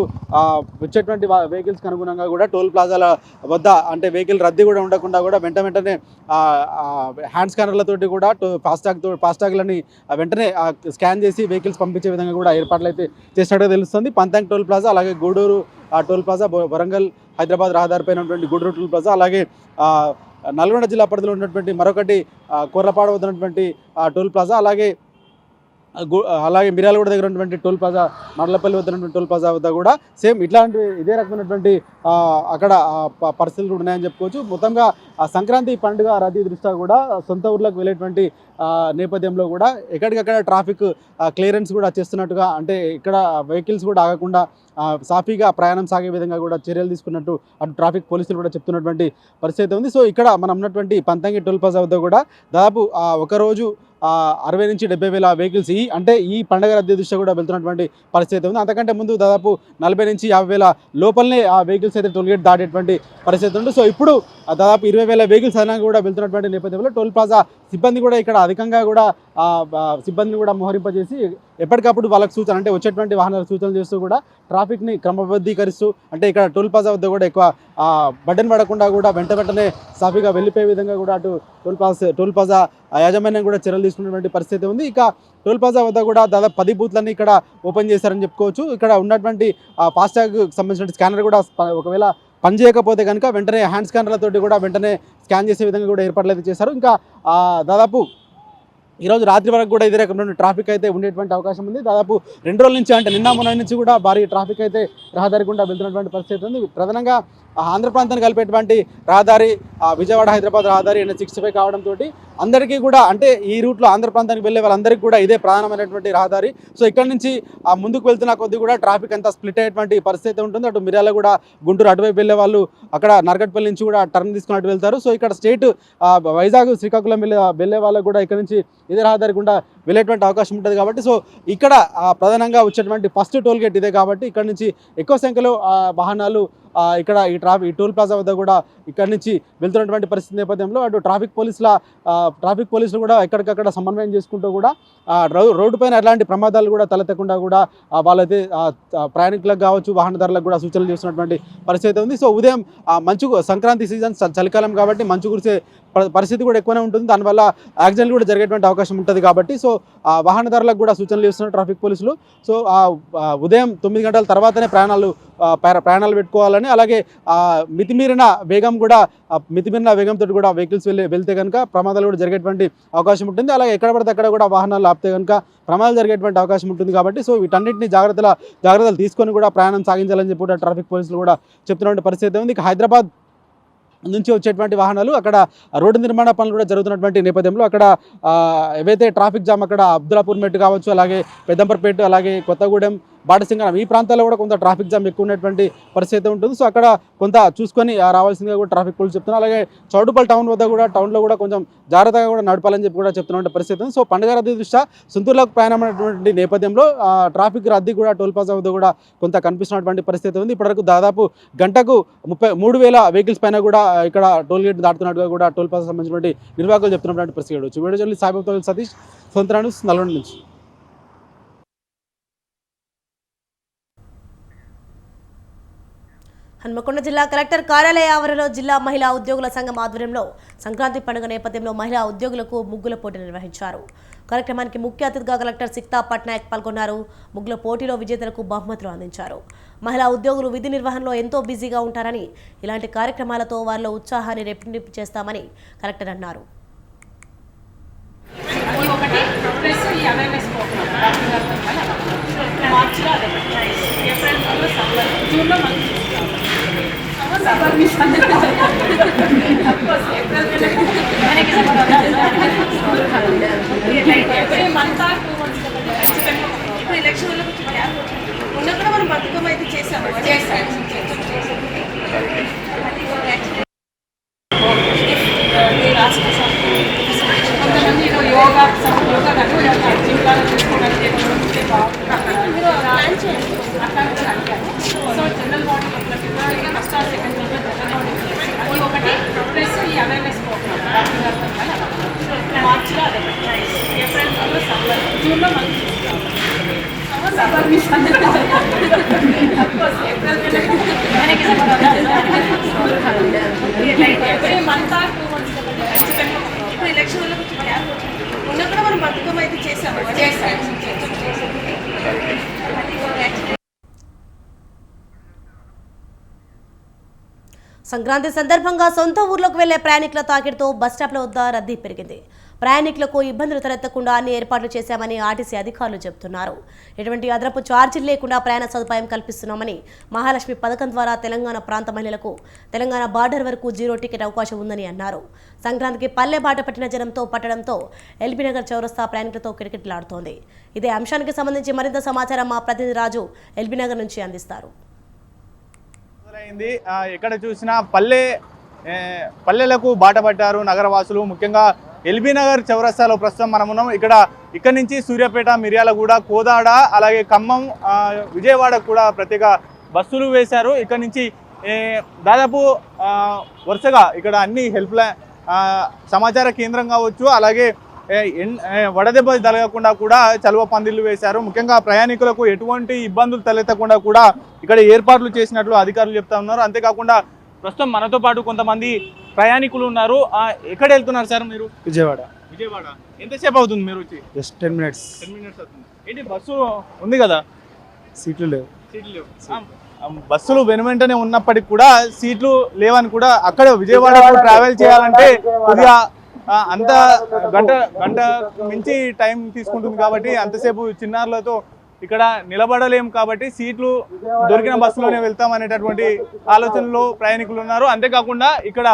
Speaker 18: వచ్చేటువంటి వెహికల్స్కి అనుగుణంగా కూడా టోల్ ప్లాజాల వద్ద అంటే వెహికల్ రద్దీ కూడా ఉండకుండా కూడా వెంటనే హ్యాండ్ స్కానర్లతోటి కూడా ఫాస్టాగ్లని వెంటనే స్కాన్ చేసి వెహికల్స్ పంపించే విధంగా కూడా ఏర్పాట్లు అయితే చేసినట్టుగా తెలుస్తుంది. పంతంగ్ టోల్ ప్లాజా, అలాగే గూడూరు టోల్ ప్లాజా, వరంగల్ హైదరాబాద్ రహదారిపైన ఉన్నటువంటి గూడూరు టోల్ ప్లాజా, అలాగే నల్గొండ జిల్లా పరిధిలో ఉన్నటువంటి మరొకటి కోర్లపాడు వద్ద ఉన్నటువంటి టోల్ ప్లాజా, అలాగే మిర్యాలగూడ దగ్గర ఉన్నటువంటి టోల్ ప్లాజా, మర్లపల్లి వద్ద ఉన్నటువంటి టోల్ ప్లాజా వద్ద కూడా సేమ్ ఇదే రకమైనటువంటి అక్కడ పరిస్థితులు ఉన్నాయని చెప్పుకోవచ్చు. మొత్తంగా సంక్రాంతి పండుగ రద్దీ దృష్ట్యా కూడా సొంత ఊర్లకు వెళ్ళేటువంటి నేపథ్యంలో కూడా ఎక్కడికక్కడ ట్రాఫిక్ క్లియరెన్స్ కూడా చేస్తున్నట్టుగా, అంటే ఇక్కడ వెహికల్స్ కూడా ఆగకుండా సాఫీగా ప్రయాణం సాగే విధంగా కూడా చర్యలు తీసుకున్నట్టు అటు ట్రాఫిక్ పోలీసులు కూడా చెప్తున్నటువంటి పరిస్థితి ఉంది. సో ఇక్కడ మనం ఉన్నటువంటి పంతంగి టోల్ ప్లాజా వద్ద కూడా దాదాపు ఒకరోజు 60 నుంచి 70,000 వెహికల్స్ ఈ పండుగ రద్దీ దృష్ట్యా కూడా వెళ్తున్నటువంటి పరిస్థితి ఉంది. అంతకంటే ముందు దాదాపు 40 నుంచి 50,000 లోపలనే ఆ వెహికల్స్ అయితే టోల్గేట్ దాటేటువంటి పరిస్థితి ఉంది. సో ఇప్పుడు దాదాపు 20,000 వెహికల్స్ అయినా కూడా వెళ్తున్నటువంటి నేపథ్యంలో టోల్ ప్లాజా సిబ్బంది కూడా ఇక్కడ అధికంగా కూడా సిబ్బందిని కూడా మోహరింపజేసి ఎప్పటికప్పుడు వాళ్ళకి సూచన, అంటే వచ్చేటువంటి వాహనాలకు సూచనలు చేస్తూ కూడా ట్రాఫిక్ని క్రమబద్ధీకరిస్తూ, అంటే ఇక్కడ టోల్ ప్లాజా వద్ద కూడా ఎక్కువ బడ్డెన్ పడకుండా కూడా వెంటనే సాఫీగా వెళ్ళిపోయే విధంగా కూడా అటు టోల్ ప్లాజా యాజమాన్యం కూడా చర్యలు తీసుకున్నటువంటి పరిస్థితి ఉంది. ఇక టోల్ ప్లాజా వద్ద కూడా దాదాపు 10 బూత్లన్నీ ఇక్కడ ఓపెన్ చేశారని చెప్పుకోవచ్చు. ఇక్కడ ఉన్నటువంటి ఫాస్టాగ్ సంబంధించిన స్కానర్ కూడా ఒకవేళ పనిచేయకపోతే కనుక వెంటనే హ్యాండ్ స్కానర్లతోటి కూడా వెంటనే స్కాన్ చేసే విధంగా కూడా ఏర్పాట్లు అయితే చేశారు. ఇంకా దాదాపు ఈరోజు రాత్రి వరకు కూడా ఇదే రకమైన ట్రాఫిక్ అయితే ఉండేటువంటి అవకాశం ఉంది. దాదాపు 2 రోజుల నుంచి, అంటే నిన్న మొన్న నుంచి కూడా భారీ ట్రాఫిక్ అయితే రహదారి గుండా వెళ్తున్నటువంటి పరిస్థితి ఉంది. ప్రధానంగా ఆంధ్ర ప్రాంతాన్ని కలిపేటువంటి రహదారి విజయవాడ హైదరాబాద్ రహదారి NH65 కావడంతో అందరికీ కూడా, అంటే ఈ రూట్లో ఆంధ్ర ప్రాంతానికి వెళ్ళే వాళ్ళందరికీ కూడా ఇదే ప్రధానమైనటువంటి రహదారి. సో ఇక్కడ నుంచి ముందుకు వెళ్తున్న కొద్ది కూడా ట్రాఫిక్ అంతా స్ప్లిట్ అయ్యేటువంటి పరిస్థితి ఉంటుంది. అటు మిర్యాలగూడ, గుంటూరు అటువైపు వెళ్ళే వాళ్ళు అక్కడ నరకట్పల్లి నుంచి కూడా టర్న్ తీసుకున్నట్టు వెళ్తారు. సో ఇక్కడ స్టేట్ వైజాగ్, శ్రీకాకుళం వెళ్ళే వాళ్ళకు కూడా ఇక్కడ నుంచి ఇదే రహదారి గుండా వెళ్ళేటువంటి అవకాశం ఉంటుంది కాబట్టి, సో ఇక్కడ ప్రధానంగా వచ్చేటువంటి ఫస్ట్ టోల్ గేట్ ఇదే కాబట్టి ఇక్కడ నుంచి ఎక్కువ సంఖ్యలో వాహనాలు ఇక్కడ ఈ టోల్ ప్లాజా వద్ద కూడా ఇక్కడ నుంచి వెళ్తున్నటువంటి పరిస్థితి నేపథ్యంలో అటు ట్రాఫిక్ పోలీసులు కూడా ఎక్కడికక్కడ సమన్వయం చేసుకుంటూ కూడా రోడ్డు పైన ఎలాంటి ప్రమాదాలు కూడా తలెత్తకుండా కూడా వాళ్ళైతే ప్రయాణికులకు కావచ్చు, వాహనదారులకు కూడా సూచనలు చేస్తున్నటువంటి పరిస్థితి ఉంది. సో ఉదయం మంచు, సంక్రాంతి సీజన్ చలికాలం కాబట్టి మంచు కురిసే పరిస్థితి కూడా ఎక్కువనే ఉంటుంది. దానివల్ల యాక్సిడెంట్లు కూడా జరిగేటువంటి అవకాశం ఉంటుంది కాబట్టి సో వాహనదారులకు కూడా సూచనలు చేస్తున్నారు ట్రాఫిక్ పోలీసులు. సో ఉదయం 9 గంటల తర్వాతనే ప్రయాణాలు ప్రయాణాలు పెట్టుకోవాలని, అలాగే మితిమీరిన వేగంతో కూడా వెహికల్స్ వెళ్తే కనుక ప్రమాదాలు కూడా జరిగేటువంటి అవకాశం ఉంటుంది. అలాగే ఎక్కడ పడితే అక్కడ కూడా వాహనాలు ఆపితే కనుక ప్రమాదాలు జరిగేటువంటి అవకాశం ఉంటుంది. కాబట్టి సో వీటన్నింటినీ జాగ్రత్తలు తీసుకొని కూడా ప్రయాణం సాగించాలని చెప్పి కూడా ట్రాఫిక్ పోలీసులు కూడా చెప్తున్నటువంటి పరిస్థితి ఉంది. ఇక హైదరాబాద్ నుంచి వచ్చేటువంటి వాహనాలు అక్కడ రోడ్డు నిర్మాణ పనులు కూడా జరుగుతున్నటువంటి నేపథ్యంలో అక్కడ ఏవైతే ట్రాఫిక్ జామ్ అక్కడ అబ్దుల్లాపూర్ మెట్టు కావచ్చు, అలాగే పెద్దంపర్పేట, అలాగే కొత్తగూడెం, బాటసింగరం ఈ ప్రాంతాల్లో కూడా కొంత ట్రాఫిక్ జామ్ ఎక్కువ ఉన్నటువంటి పరిస్థితి ఉంటుంది. సో అక్కడ కొంత చూసుకొని రావాల్సిందిగా కూడా ట్రాఫిక్ పోలీసులు చెప్తున్నారు. అలాగే చౌటుపల్లి టౌన్లో కూడా కొంచెం జాగ్రత్తగా కూడా నడపాలని చెప్పి కూడా చెప్తున్నటువంటి పరిస్థితి ఉంది. సో పండుగ రద్దీ దృష్ట్యా సొంతూరులోకి ప్రయాణమైనటువంటి నేపథ్యంలో ట్రాఫిక్ రద్దీ కూడా టోల్ ప్లాజా వద్ద కూడా కొంత కనిపిస్తున్నటువంటి పరిస్థితి ఉంది. ఇప్పటివరకు దాదాపు గంటకు 33,000 వెహికల్స్ పైన కూడా ఇక్కడ టోల్ గేట్ దాటుతున్నట్టుగా కూడా టోల్ ప్లాజా సంబంధించినటువంటి నిర్వాహకులు చెప్తున్నటువంటి పరిస్థితి ఉండొచ్చు. వీడియో జర్నలిస్ట్ సాయిబాబు సతీష్, సొంత న్యూస్, నల్గొండ నుంచి.
Speaker 1: హన్మకొండ జిల్లా కలెక్టర్ కార్యాలయ ఆవరణలో జిల్లా మహిళా ఉద్యోగుల సంఘం ఆధ్వర్యంలో సంక్రాంతి పండుగ నేపథ్యంలో మహిళా ఉద్యోగులకు ముగ్గుల పోటీ నిర్వహించారు. కార్యక్రమానికి ముఖ్య అతిథిగా కలెక్టర్ సిక్తా పట్నాయక్ పాల్గొన్నారు. ముగ్గుల పోటీలో విజేతలకు బహుమతులు అందించారు. మహిళా ఉద్యోగులు విధి నిర్వహణలో ఎంతో బిజీగా ఉంటారని, ఇలాంటి కార్యక్రమాలతో వారిలో ఉత్సాహాన్ని రెట్టింపు చేస్తామని కలెక్టర్ అన్నారు.
Speaker 19: ఉన్నప్పుడు మనం బతుకమ్మ అయితే చేసాము. కొంతమంది yoga so general body first or second ఒకటి ప్లస్ ఈ అవేర్నెస్ ప్రోగ్రామ్ మార్చిలో అదే ఏప్రిల్ సమ్మర్ జూన్లో మనకి summer every month or 2 months ఖచ్చితంగా ఇప్పుడు ఎలక్షన్ వల్ల కొంచెం గ్యాప్ వచ్చింది. ఉన్నప్పుడు మనం బతుకమ్మ అయితే చేసాము.
Speaker 1: సంక్రాంతి సందర్భంగా సొంత ఊర్లోకి వెళ్లే ప్రయాణికుల తాకిడితో బస్టాప్ల వద్ద రద్దీ పెరిగింది. ప్రయాణికులకు ఇబ్బందులు తలెత్తకుండా అన్ని ఏర్పాట్లు చేశామని ఆర్టీసీ అధికారులు చెబుతున్నారు. ఎటువంటి అదనపు ఛార్జీలు లేకుండా ప్రయాణ సదుపాయం కల్పిస్తున్నామని, మహాలక్ష్మి పథకం ద్వారా తెలంగాణ ప్రాంత మహిళలకు తెలంగాణ బార్డర్ వరకు 0 టికెట్ అవకాశం ఉందని అన్నారు. సంక్రాంతికి పల్లె బాట పట్టిన జనంతో పట్టడంతో ఎల్బీనగర్ చౌరస్తా ప్రయాణికులతో కిటకిటలాడుతోంది. ఇదే అంశానికి సంబంధించి మరింత సమాచారం మా ప్రతినిధి రాజు ఎల్బీనగర్ నుంచి అందిస్తారు.
Speaker 20: ఎక్కడ చూసినా పల్లెలకు బాట పట్టారు నగరవాసులు. ముఖ్యంగా ఎల్బీనగర్ చౌరస్తాలో ప్రస్తుతం మనం ఉన్నాం. ఇక్కడ నుంచి సూర్యాపేట, మిర్యాలగూడ, కోదాడ, అలాగే ఖమ్మం, విజయవాడ కూడా ప్రత్యేక బస్సులు వేశారు. ఇక్కడ నుంచి దాదాపు వరుసగా ఇక్కడ అన్ని హెల్ప్ లైన్ సమాచార కేంద్రం కావచ్చు, అలాగే వడదెబ్బ తలగకుండా కూడా చలువ పందిళ్లు వేశారు. ముఖ్యంగా ప్రయాణికులకు ఎటువంటి ఇబ్బందులు తలెత్తకుండా కూడా ఇక్కడ ఏర్పాట్లు చేసినట్లు అధికారులు చెప్తా ఉన్నారు. అంతేకాకుండా ప్రస్తుతం మనతో పాటు కొంతమంది ప్రయాణికులు ఉన్నారు. ఎక్కడ వెళ్తున్నారు సార్ మీరు?
Speaker 18: విజయవాడ.
Speaker 20: ఎంతసేపు అవుతుంది మీరు వచ్చి?
Speaker 18: Just 10 minutes.
Speaker 20: 10 minutes అవుతుంది. ఏంటి బస్సు ఉంది కదా,
Speaker 18: సీట్లు లేవు.
Speaker 20: బస్సులు వెనువెంటనే ఉన్నప్పటికీ కూడా సీట్లు లేవని కూడా అక్కడ విజయవాడ ట్రావెల్ చేయాలంటే కొద్దిగా అంత గంట మించి టైం తీసుకుంటుంది. కాబట్టి అంతసేపు చిన్నారులతో ఇక్కడ నిలబడలేము. కాబట్టి సీట్లు దొరికిన బస్సులోనే వెళ్తాం అనేటటువంటి ఆలోచనలో ప్రయాణికులు ఉన్నారు. అంతేకాకుండా ఇక్కడ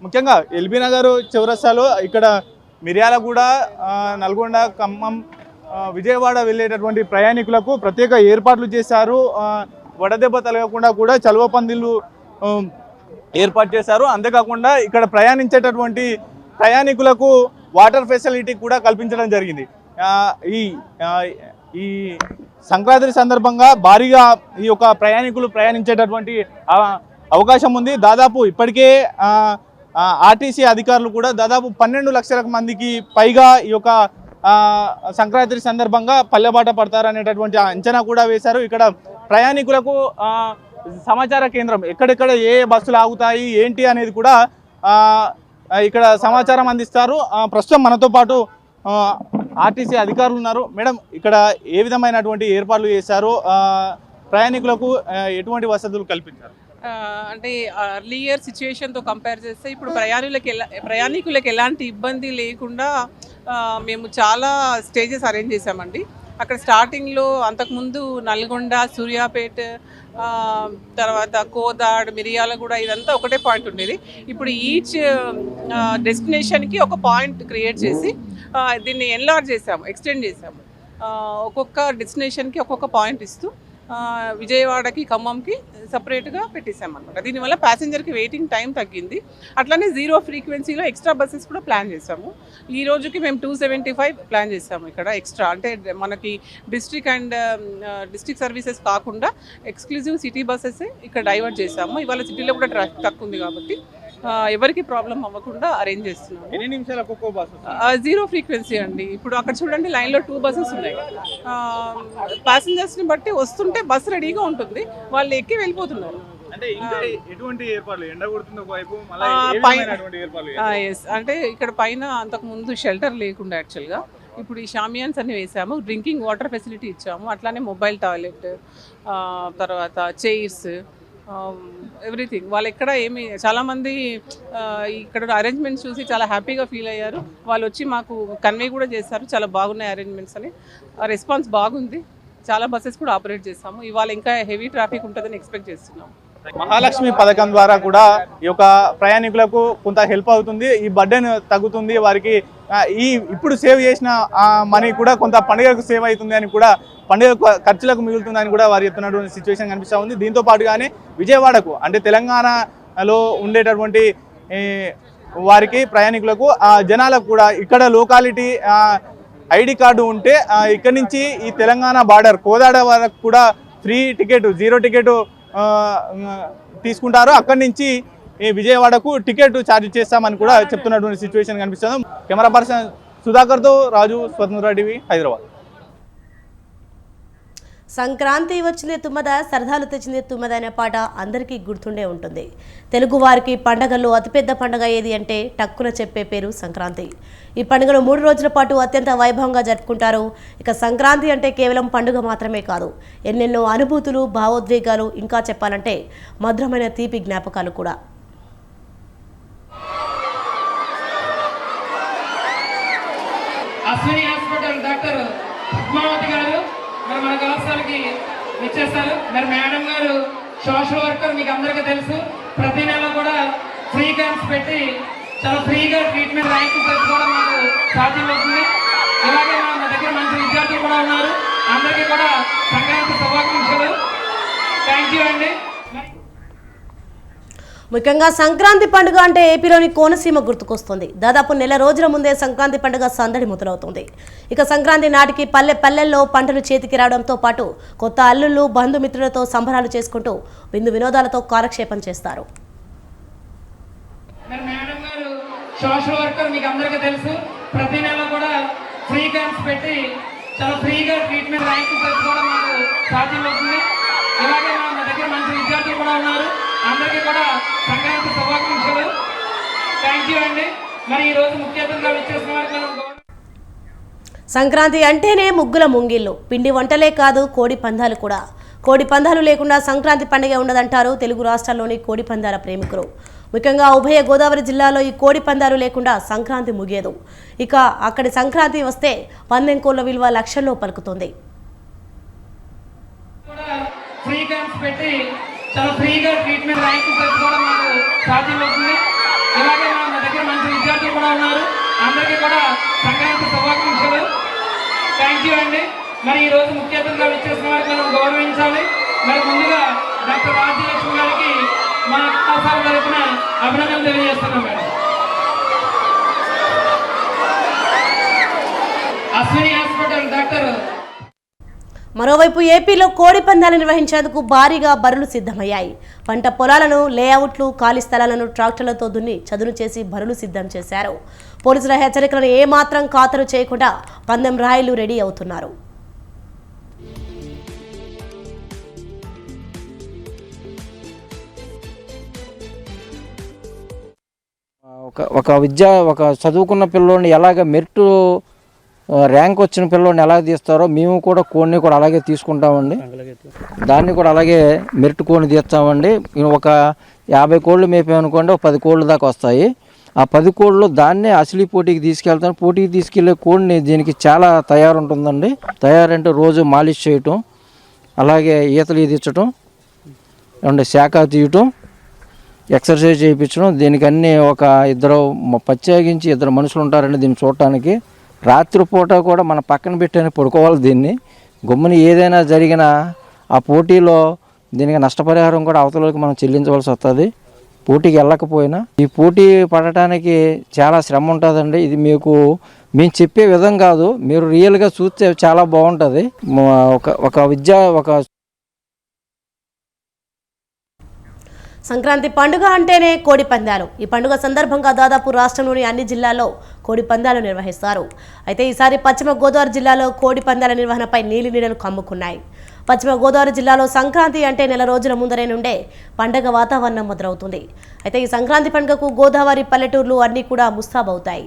Speaker 20: ముఖ్యంగా ఎల్బీనగర్ చౌరస్తాలో ఇక్కడ మిర్యాలగూడ, నల్గొండ, ఖమ్మం, విజయవాడ వెళ్ళేటటువంటి ప్రయాణికులకు ప్రత్యేక ఏర్పాట్లు చేశారు. వడదెబ్బ తలగకుండా కూడా చలువ పందిళ్ళు ఏర్పాటు చేశారు. అంతేకాకుండా ఇక్కడ ప్రయాణించేటటువంటి ప్రయాణికులకు వాటర్ ఫెసిలిటీ కూడా కల్పించడం జరిగింది. ఈ సంక్రాంతి సందర్భంగా భారీగా ఈ యొక్క ప్రయాణికులు ప్రయాణించేటటువంటి అవకాశం ఉంది. దాదాపు ఇప్పటికే ఆర్టీసీ అధికారులు కూడా దాదాపు 12 లక్షల మందికి పైగా ఈ యొక్క సంక్రాంతి సందర్భంగా పల్లెబాట పడతారనేటటువంటి అంచనా కూడా వేశారు. ఇక్కడ ప్రయాణికులకు సమాచార కేంద్రం ఎక్కడెక్కడ ఏ బస్సులు ఆగుతాయి ఏంటి అనేది కూడా ఇక్కడ సమాచారం అందిస్తారు. ప్రస్తుతం మనతో పాటు ఆర్టీసీ అధికారులు ఉన్నారు. మేడం, ఇక్కడ ఏ విధమైనటువంటి ఏర్పాట్లు చేశారు? ప్రయాణికులకు ఎటువంటి వసతులు కల్పించారు?
Speaker 21: అంటే అర్లియర్ సిచ్యువేషన్తో కంపేర్ చేస్తే ఇప్పుడు ప్రయాణికులకు ఎలాంటి ఇబ్బంది లేకుండా మేము చాలా స్టేజెస్ అరేంజ్ చేసామండి. అక్కడ స్టార్టింగ్లో అంతకుముందు నల్గొండ, సూర్యాపేట, తర్వాత కోదాడ్, మిర్యాలగూడ ఇదంతా ఒకటే పాయింట్ ఉండేది. ఇప్పుడు ఈచ్ డెస్టినేషన్కి ఒక పాయింట్ క్రియేట్ చేసి దీన్ని ఎన్లార్జ్ చేసాము, ఎక్స్టెండ్ చేసాము. ఒక్కొక్క డెస్టినేషన్కి ఒక్కొక్క పాయింట్ ఇస్తూ విజయవాడకి, ఖమ్మంకి సపరేట్గా పెట్టేసామన్నమాట. దీనివల్ల ప్యాసింజర్కి వెయిటింగ్ టైం తగ్గింది. అట్లానే 0 ఫ్రీక్వెన్సీలో ఎక్స్ట్రా బస్సెస్ కూడా ప్లాన్ చేసాము. ఈ రోజుకి మేము 275 ప్లాన్ చేసాము ఇక్కడ ఎక్స్ట్రా. అంటే మనకి డిస్ట్రిక్ట్ సర్వీసెస్ కాకుండా ఎక్స్క్లూజివ్ సిటీ బస్సెస్ ఇక్కడ డైవర్ట్ చేసాము. ఇవాళ సిటీలో కూడా ట్రాఫిక్ తక్కువ ఉంది కాబట్టి ఎవరికి ప్రాబ్లం అవ్వకుండా అరేంజ్ చేస్తున్నాము.
Speaker 20: ఎన్ని నిమిషాలకు ఒక్కో బస్సు?
Speaker 21: 0 ఫ్రీక్వెన్సీ అండి. ఇప్పుడు అక్కడ చూడండి, లైన్లో 2 బస్సెస్ ఉన్నాయి. ప్యాసింజర్స్ని బట్టి వస్తుంటే బస్సు రెడీగా ఉంటుంది, వాళ్ళు ఎక్కి వెళ్ళిపోతున్నారు.
Speaker 20: అంటే ఇంకా ఎటువంటి ఏర్పాట్లు? ఎండ కొడుతుంది ఒకవైపు,
Speaker 21: అంటే ఇక్కడ పైన అంతకు ముందు షెల్టర్ లేకుండా యాక్చువల్గా ఇప్పుడు ఈ షామియాన్స్ అన్ని వేసాము. డ్రింకింగ్ వాటర్ ఫెసిలిటీ ఇచ్చాము. అట్లానే మొబైల్ టాయిలెట్, తర్వాత చైర్స్, ఎవ్రీథింగ్. వాళ్ళు ఎక్కడ ఏమి చాలామంది ఇక్కడ అరేంజ్మెంట్స్ చూసి చాలా హ్యాపీగా ఫీల్ అయ్యారు. వాళ్ళు వచ్చి మాకు కన్వే కూడా చేశారు, చాలా బాగున్నాయి అరేంజ్మెంట్స్ అని. రెస్పాన్స్ బాగుంది. చాలా బస్సెస్ కూడా ఆపరేట్ చేస్తాము. ఇవాళ ఇంకా హెవీ ట్రాఫిక్ ఉంటుందని ఎక్స్పెక్ట్ చేస్తున్నాము.
Speaker 20: మహాలక్ష్మి పథకం ద్వారా కూడా ఈ యొక్క ప్రయాణికులకు కొంత హెల్ప్ అవుతుంది, ఈ బర్డెన్ తగ్గుతుంది వారికి. ఇప్పుడు సేవ్ చేసిన మనీ కూడా కొంత పండుగకు సేవ్ అవుతుంది అని కూడా, పండుగ ఖర్చులకు మిగులుతుందని కూడా వారు చెప్తున్నటువంటి సిచ్యువేషన్ కనిపిస్తూ ఉంది. దీంతో పాటుగానే విజయవాడకు అంటే తెలంగాణలో ఉండేటటువంటి వారికి ప్రయాణికులకు జనాలకు కూడా ఇక్కడ లోకాలిటీ ఐడి కార్డు ఉంటే ఇక్కడి నుంచి ఈ తెలంగాణ బార్డర్ కోదాడ వరకు కూడా ఫ్రీ టికెట్, 0 టికెట్ తీసుకుంటారు. అక్కడి నుంచి విజయవాడకు టికెట్ ఛార్జ్ చేస్తామని కూడా చెప్తున్నటువంటి సిచ్యువేషన్ కనిపిస్తుంది. కెమెరా పర్సన్ సుధాకర్తో రాజు, స్వతంత్ర టీవీ, హైదరాబాద్.
Speaker 1: సంక్రాంతి వచ్చింది తుమ్మద, సరదాలు తెచ్చింది తుమ్మద అనే పాట అందరికీ గుర్తుండే ఉంటుంది. తెలుగు వారికి పండగల్లో అతిపెద్ద పండుగ ఏది అంటే టక్కున చెప్పే పేరు సంక్రాంతి. ఈ పండుగను 3 రోజుల పాటు అత్యంత వైభవంగా జరుపుకుంటారు. ఇక సంక్రాంతి అంటే కేవలం పండుగ మాత్రమే కాదు, ఎన్నెన్నో అనుభూతులు, భావోద్వేగాలు, ఇంకా చెప్పాలంటే మధురమైన తీపి జ్ఞాపకాలు కూడా.
Speaker 22: అశ్విని హాస్పిటల్ డాక్టర్ పద్మావతి గారు మరి మన కళాశాలకి ఇచ్చేస్తారు. మరి మేడం గారు సోషల్ వర్కర్, మీకు అందరికీ తెలుసు. ప్రతి నెల కూడా ఫ్రీ క్యాంప్స్ పెట్టి చాలా ఫ్రీగా ట్రీట్మెంట్ ర్యాంకు పెట్టుకోవడం మాకు సాధ్యమవుతుంది. అలాగే మన దగ్గర మంచి విద్యార్థులు కూడా ఉన్నారు. అందరికీ కూడా సంక్రాంతి శుభాకాంక్షలు. థ్యాంక్ యూ అండి.
Speaker 1: ముఖ్యంగా సంక్రాంతి పండుగ అంటే ఏపీలోని కోనసీమ గుర్తుకొస్తుంది. దాదాపు నెల రోజుల ముందే సంక్రాంతి పండుగ సందడి మొదలవుతుంది. ఇక సంక్రాంతి నాటికి పల్లెల్లో పంటలు చేతికి రావడంతో పాటు కొత్త అల్లుళ్ళు, బంధుమిత్రులతో సంబరాలు చేసుకుంటూ విందు వినోదాలతో కాలక్షేపం చేస్తారు.
Speaker 22: మేడం గారు సోషల్ వర్కర్, మీకు అందరికీ తెలుసు. ప్రతి నెల కూడా ఫ్రీ క్యాంప్స్ పెట్టి చాలా ఫ్రీగా ట్రీట్మెంట్ ర్యాంకు పెట్టుకోవడం మాకు సాధ్యమవుతుంది. అలాగే మన దగ్గర మంచి విద్యార్థులు కూడా ఉన్నారు. అందరికీ కూడా సంక్రాంతి శుభాకాంక్షలు. థ్యాంక్ యూ అండి. మరి ఈ రోజు ముఖ్య అతిథిగా విచ్చేసిన వారికి
Speaker 1: సంక్రాంతి అంటేనే ముగ్గుల ముంగిళ్ళు, పిండి వంటలే కాదు కోడి పందాలు కూడా. కోడి పందాలు లేకుండా సంక్రాంతి పండుగ ఉండదంటారు తెలుగు రాష్ట్రాల్లోని కోడి పందాల ప్రేమికులు. ముఖ్యంగా ఉభయ గోదావరి జిల్లాలో ఈ కోడి పందాలు లేకుండా సంక్రాంతి ముగియదు. ఇక అక్కడి సంక్రాంతి వస్తే పందెం కోళ్ల విలువ లక్షల్లో పలుకుతుంది.
Speaker 22: ఫ్రీ క్యాంప్స్ పెట్టి చాలా ఫ్రీగా ట్రీట్మెంట్ ర్యాంకు పెట్టుకోవడం మాకు సాధ్యమవుతుంది. అలాగే మన దగ్గర మంచి విద్యార్థులు కూడా ఉన్నారు. అందరికీ కూడా సంక్రాంతి శుభాకాంక్షలు. థ్యాంక్ యూ అండి. మరి ఈ రోజు ముఖ్య అతిథిగా విచ్చేసిన వారికి మనం గౌరవించాలి. మరి ముందుగా డాక్టర్ రాజ్యలక్ష్మి గారికి మన కళాశాల తరఫున అభినందనలు తెలియజేస్తున్నాం. Madam Ashwini hospital doctor.
Speaker 1: మరోవైపు ఏపీలో కోడి పందాలు నిర్వహించేందుకు భారీగా బరులు సిద్ధమయ్యాయి. పంట పొలాలను, లేఅవుట్లు, ఖాళీ స్థలాలను ట్రాక్టర్లతో దున్ని చదును చేసి బరులు సిద్ధం చేశారు. పోలీసుల హెచ్చరికలను ఏమాత్రం ఖాతరు చేయకుండా పందెం రాయిలు రెడీ అవుతున్నారు.
Speaker 23: ఒక చదువుకున్న పిల్లోని ఎలాగ మెరిట్
Speaker 2: ర్యాంక్ వచ్చిన పిల్లల్ని ఎలా తీస్తారో మేము కూడా కోడిని కూడా అలాగే తీసుకుంటామండి. దాన్ని కూడా అలాగే మెరిట్ కోడిని తీస్తామండి. ఒక 50 కోళ్ళు మేపామనుకోండి, ఒక 10 కోళ్ళు దాకా వస్తాయి. ఆ 10 కోళ్ళు దాన్నే అసలీ పోటీకి తీసుకెళ్తాను. పోటీకి తీసుకెళ్లే కోడిని దీనికి చాలా తయారు ఉంటుందండి. తయారంటే రోజు మాలిష్ చేయటం, అలాగే ఈతలు ఈదించటం, అంటే శాఖ తీయటం, ఎక్సర్సైజ్ చేయించడం. దీనికి అన్నీ ప్రత్యేకించి ఇద్దరు మనుషులు ఉంటారండి దీన్ని చూడటానికి. రాత్రిపూట కూడా మన పక్కన పెట్టని పడుకోవాలి. దీన్ని గమ్ముని ఏదైనా జరిగినా ఆ పోటీలో దీనికి నష్టపరిహారం కూడా అవతలకి మనం చెల్లించవలసి వస్తుంది. పోటీకి వెళ్ళకపోయినా ఈ పోటీ పడటానికి చాలా శ్రమ ఉంటుందండి. ఇది మేము చెప్పే విధం కాదు, మీరు రియల్గా చూస్తే చాలా బాగుంటుంది. ఒక
Speaker 1: సంక్రాంతి పండుగ అంటేనే కోడి పందాలు. ఈ పండుగ సందర్భంగా దాదాపు రాష్ట్రంలోని అన్ని జిల్లాల్లో కోడి పందాలు నిర్వహిస్తారు. అయితే ఈసారి పశ్చిమ గోదావరి జిల్లాలో కోడి పందాల నిర్వహణపై నీలినీడలు కమ్ముకున్నాయి. పశ్చిమ గోదావరి జిల్లాలో సంక్రాంతి అంటే నెల రోజుల ముందరే నుండే పండగ వాతావరణం మొదలవుతుంది. అయితే ఈ సంక్రాంతి పండుగకు గోదావరి పల్లెటూర్లు అన్నీ కూడా ముస్తాబవుతాయి.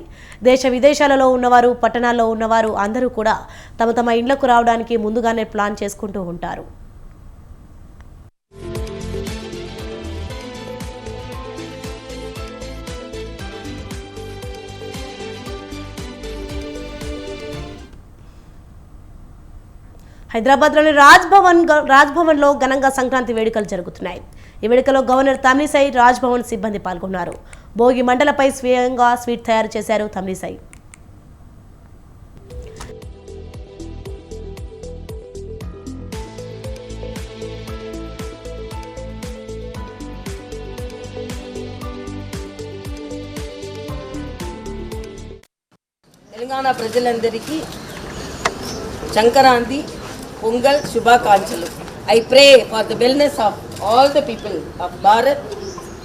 Speaker 1: దేశ విదేశాలలో ఉన్నవారు, పట్టణాల్లో ఉన్నవారు అందరూ కూడా తమ ఇండ్లకు రావడానికి ముందుగానే ప్లాన్ చేసుకుంటూ ఉంటారు. హైదరాబాద్లోని రాజ్భవన్లో ఘనంగా సంక్రాంతి వేడుకలు జరుగుతున్నాయి. ఈ వేడుకలో గవర్నర్ తమిళిసై, రాజ్భవన్ సిబ్బంది పాల్గొన్నారు. భోగి మంటలపై స్వయంగా స్వీట్ తయారు చేశారు తమిళిసై.
Speaker 3: తెలంగాణ ప్రజలందరికీ సంక్రాంతి పొంగల్ శుభాకాంక్షలు. I pray for the wellness of all the people of Bharat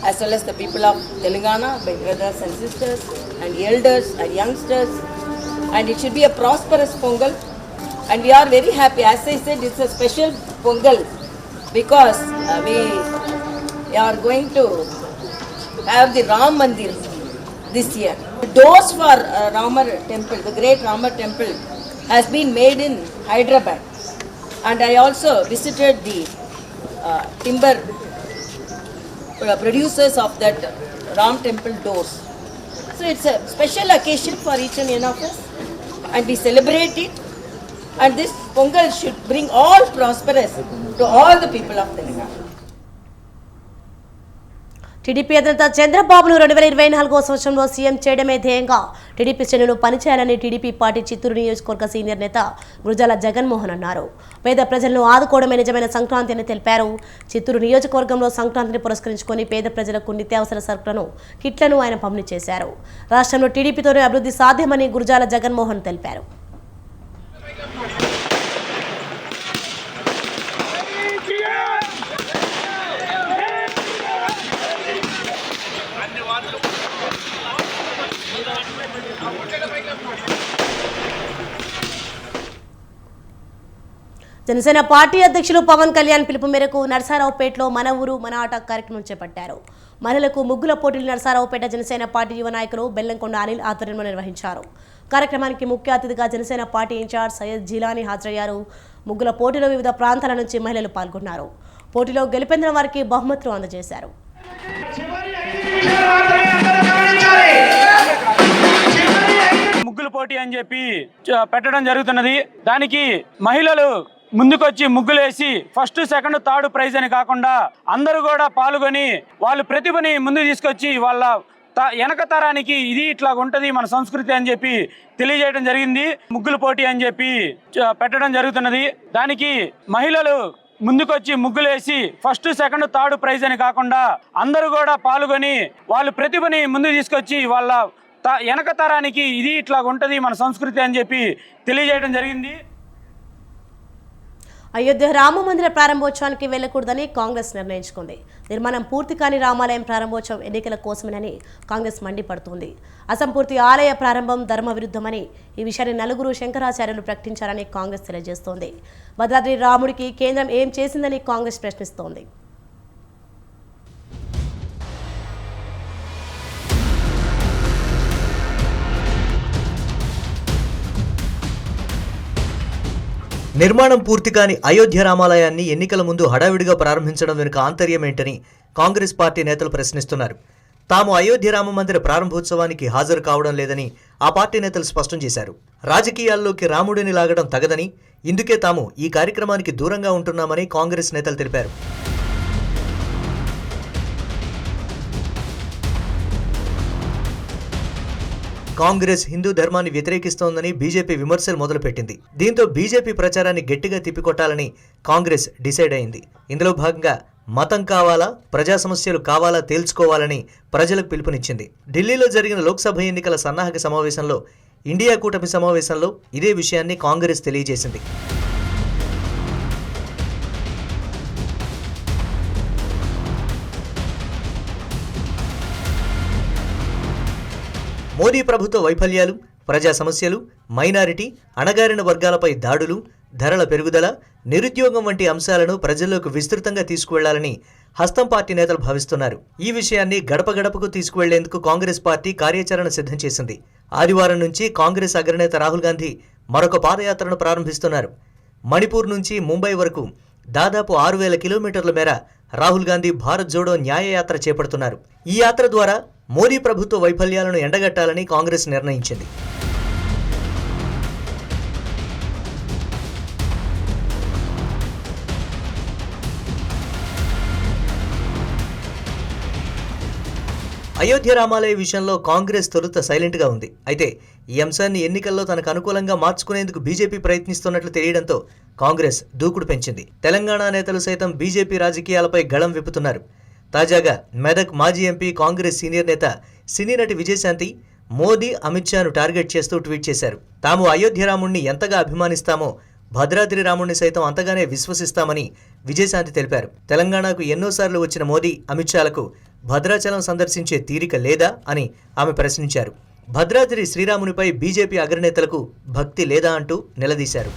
Speaker 3: as well as the people of Telangana, my brothers and sisters and elders and youngsters, and it should be a prosperous Pongal, and we are very happy. As I said, it's a special Pongal because we are going to have the Ram Mandir this year. The doors for Ramar temple, the great Ramar temple, has been made in Hyderabad, and I also visited the timber producers of that Ram temple doors. So it's a special occasion for each and one of us, and we celebrate it, and this Pongal should bring all prosperous to all the people of Telangana.
Speaker 1: TDP అధినేత చంద్రబాబును 2024వ సంవత్సరంలో CM చేయడమే ధ్యేయంగా TDP శ్రేణులు పనిచేయాలని TDP party Chittoor నియోజకవర్గ senior నేత గురజాల జగన్మోహన్ అన్నారు. పేద ప్రజలను ఆదుకోవడమే నిజమైన సంక్రాంతి అని తెలిపారు. చిత్తూరు నియోజకవర్గంలో సంక్రాంతిని పురస్కరించుకొని పేద ప్రజలకు నిత్యావసర సరుకులను, కిట్లను ఆయన పంపిణీ చేశారు. రాష్ట్రంలో టీడీపీతోనే అభివృద్ధి సాధ్యమని గురజాల జగన్మోహన్ తెలిపారు. జనసేన పార్టీ అధ్యక్షులు పవన్ కళ్యాణ్ పిలుపు మేరకు నర్సారావుపేటలో మన ఊరు మన ఆట కార్యక్రమం చేపట్టారు. మహిళలకు ముగ్గుల పోటీలు నర్సారావుపేట జనసేన పార్టీ యువ నాయకులు బెల్లంకొండ అనిల్ ఆధ్వర్యంలో నిర్వహించారు. కార్యక్రమానికి ముఖ్య అతిథిగా జనసేన పార్టీ ఇన్ఛార్జ్ సయ్యద్ జిలానీ హాజరయ్యారు. ముగ్గుల పోటీలో వివిధ ప్రాంతాల నుంచి మహిళలు పాల్గొన్నారు. పోటీలో గెలుపొందిన వారికి బహుమతులు అందజేశారు.
Speaker 23: ముగ్గుల పోటీ అని చెప్పి పెట్టడం జరుగుతున్నది. దానికి మహిళలు ముందుకొచ్చి ముగ్గులేసి ఫస్ట్, సెకండ్, థర్డ్ ప్రైజ్ అని కాకుండా అందరూ కూడా పాల్గొని వాళ్ళ ప్రతిభని ముందుకు తీసుకొచ్చి వాళ్ళ వెనక తరానికి ఇది ఇట్లా ఉంటది మన సంస్కృతి అని చెప్పి తెలియజేయడం జరిగింది. ముగ్గుల పోటీ అని చెప్పి పెట్టడం జరుగుతున్నది. దానికి మహిళలు ముందుకొచ్చి ముగ్గులేసి ఫస్ట్, సెకండ్, థర్డ్ ప్రైజ్ అని కాకుండా అందరూ కూడా పాల్గొని వాళ్ళ ప్రతిభని ముందుకు తీసుకొచ్చి వాళ్ళ వెనక తరానికి ఇది ఇట్లా ఉంటది మన సంస్కృతి అని చెప్పి తెలియజేయడం జరిగింది.
Speaker 1: అయోధ్య రామ మందిర ప్రారంభోత్సవానికి వెళ్లకూడదని కాంగ్రెస్ నిర్ణయించుకుంది. నిర్మాణం పూర్తి కాని రామాలయం ప్రారంభోత్సవం ఎన్నికల కోసమేనని కాంగ్రెస్ మండిపడుతోంది. అసంపూర్తి ఆలయ ప్రారంభం ధర్మ విరుద్ధమని ఈ విషయాన్ని నలుగురు శంకరాచార్యులు ప్రకటించారని కాంగ్రెస్ తెలియజేస్తోంది. భద్రాద్రి రాముడికి కేంద్రం ఏం చేసిందని కాంగ్రెస్ ప్రశ్నిస్తోంది.
Speaker 4: నిర్మాణం పూర్తి కాని అయోధ్య రామాలయాన్ని ఎన్నికల ముందు హడావిడిగా ప్రారంభించడం వెనుక ఆంతర్యమేంటని కాంగ్రెస్ పార్టీ నేతలు ప్రశ్నిస్తున్నారు. తాము అయోధ్య రామ మందిర ప్రారంభోత్సవానికి హాజరు కావడం లేదని ఆ పార్టీ నేతలు స్పష్టం చేశారు. రాజకీయాల్లోకి రాముడిని లాగడం తగదని, ఇందుకే తాము ఈ కార్యక్రమానికి దూరంగా ఉంటున్నామని కాంగ్రెస్ నేతలు తెలిపారు. కాంగ్రెస్ హిందూ ధర్మాన్ని వ్యతిరేకిస్తోందని బీజేపీ విమర్శలు మొదలుపెట్టింది. దీంతో బీజేపీ ప్రచారాన్ని గట్టిగా తిప్పికొట్టాలని కాంగ్రెస్ డిసైడ్ అయింది. ఇందులో భాగంగా మతం కావాలా, ప్రజా సమస్యలు కావాలా తేల్చుకోవాలని ప్రజలకు పిలుపునిచ్చింది. ఢిల్లీలో జరిగిన లోక్సభ ఎన్నికల సన్నాహక సమావేశంలో, ఇండియా కూటమి సమావేశంలో ఇదే విషయాన్ని కాంగ్రెస్ తెలియజేసింది. మోదీ ప్రభుత్వ వైఫల్యాలు, ప్రజా సమస్యలు, మైనారిటీ, అణగారిన వర్గాలపై దాడులు, ధరల పెరుగుదల, నిరుద్యోగం వంటి అంశాలను ప్రజల్లోకి విస్తృతంగా తీసుకువెళ్లాలని హస్తం పార్టీ నేతలు భావిస్తున్నారు. ఈ విషయాన్ని గడప గడపకు తీసుకువెళ్లేందుకు కాంగ్రెస్ పార్టీ కార్యాచరణ సిద్ధం చేసింది. ఆదివారం నుంచి కాంగ్రెస్ అగ్రనేత రాహుల్ గాంధీ మరొక పాదయాత్రను ప్రారంభిస్తున్నారు. మణిపూర్ నుంచి ముంబై వరకు దాదాపు 6,000 కిలోమీటర్ల మేర రాహుల్ గాంధీ భారత్ జోడో న్యాయయాత్ర చేపడుతున్నారు. ఈ యాత్ర ద్వారా మోదీ ప్రభుత్వ వైఫల్యాలను ఎండగట్టాలని కాంగ్రెస్ నిర్ణయించింది. అయోధ్య రామాలయ విషయంలో కాంగ్రెస్ తొలుత సైలెంట్గా ఉంది. అయితే ఈ అంశాన్ని ఎన్నికల్లో తనకు అనుకూలంగా మార్చుకునేందుకు బీజేపీ ప్రయత్నిస్తున్నట్లు తెలియడంతో కాంగ్రెస్ దూకుడు పెంచింది. తెలంగాణ నేతలు సైతం బీజేపీ రాజకీయాలపై గళం విప్పుతున్నారు. తాజాగా మెదక్ మాజీ ఎంపీ, కాంగ్రెస్ సీనియర్ నేత సినీ నటి విజయశాంతి మోదీ, అమిత్ షాను టార్గెట్ చేస్తూ ట్వీట్ చేశారు. తాము అయోధ్య రాముణ్ణి ఎంతగా అభిమానిస్తామో భద్రాద్రి రాముణ్ణి సైతం అంతగానే విశ్వసిస్తామని విజయశాంతి తెలిపారు. తెలంగాణకు ఎన్నోసార్లు వచ్చిన మోదీ, అమిత్ షాలకు భద్రాచలం సందర్శించే తీరిక లేదా అని ఆమె ప్రశ్నించారు. భద్రాద్రి శ్రీరామునిపై బీజేపీ అగ్రనేతలకు భక్తి లేదా అంటూ నిలదీశారు.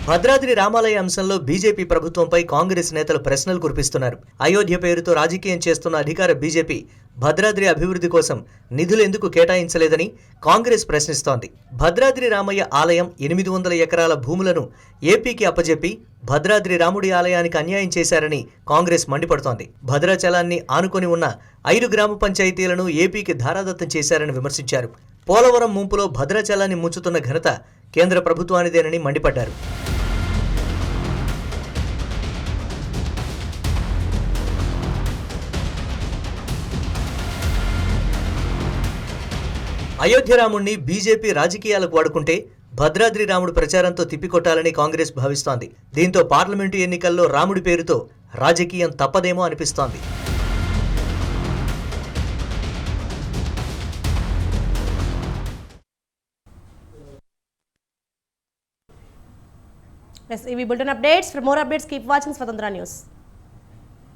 Speaker 4: భద్రాద్రి రామాలయ అంశంలో బీజేపీ ప్రభుత్వంపై కాంగ్రెస్ నేతలు ప్రశ్నలు కురిపిస్తున్నారు. అయోధ్య పేరుతో రాజకీయం చేస్తున్న అధికార బీజేపీ భద్రాద్రి అభివృద్ధి కోసం నిధులు ఎందుకు కేటాయించలేదని కాంగ్రెస్ ప్రశ్నిస్తోంది. భద్రాద్రి రామయ్య ఆలయం 800 ఎకరాల భూములను ఏపీకి అప్పజెప్పి భద్రాద్రి రాముడి ఆలయానికి అన్యాయం చేశారని కాంగ్రెస్ మండిపడుతోంది. భద్రాచలాన్ని ఆనుకొని ఉన్న 5 గ్రామ పంచాయతీలను ఏపీకి ధారాదత్తం చేశారని విమర్శించారు. పోలవరం ముంపులో భద్రాచలాన్ని ముంచుతున్న ఘనత కేంద్ర ప్రభుత్వానిదేనని మండిపడ్డారు. అయోధ్య రాముణ్ణి బీజేపీ రాజకీయాలకు వాడుకుంటే భద్రాద్రి రాముడు ప్రచారంతో తిప్పికొట్టాలని కాంగ్రెస్ భావిస్తోంది. దీంతో పార్లమెంటు ఎన్నికల్లో రాముడి పేరుతో రాజకీయం తప్పదేమో అనిపిస్తోంది.
Speaker 1: ఇవి bulletin updates. For more updates keep watching స్వతంత్ర న్యూస్.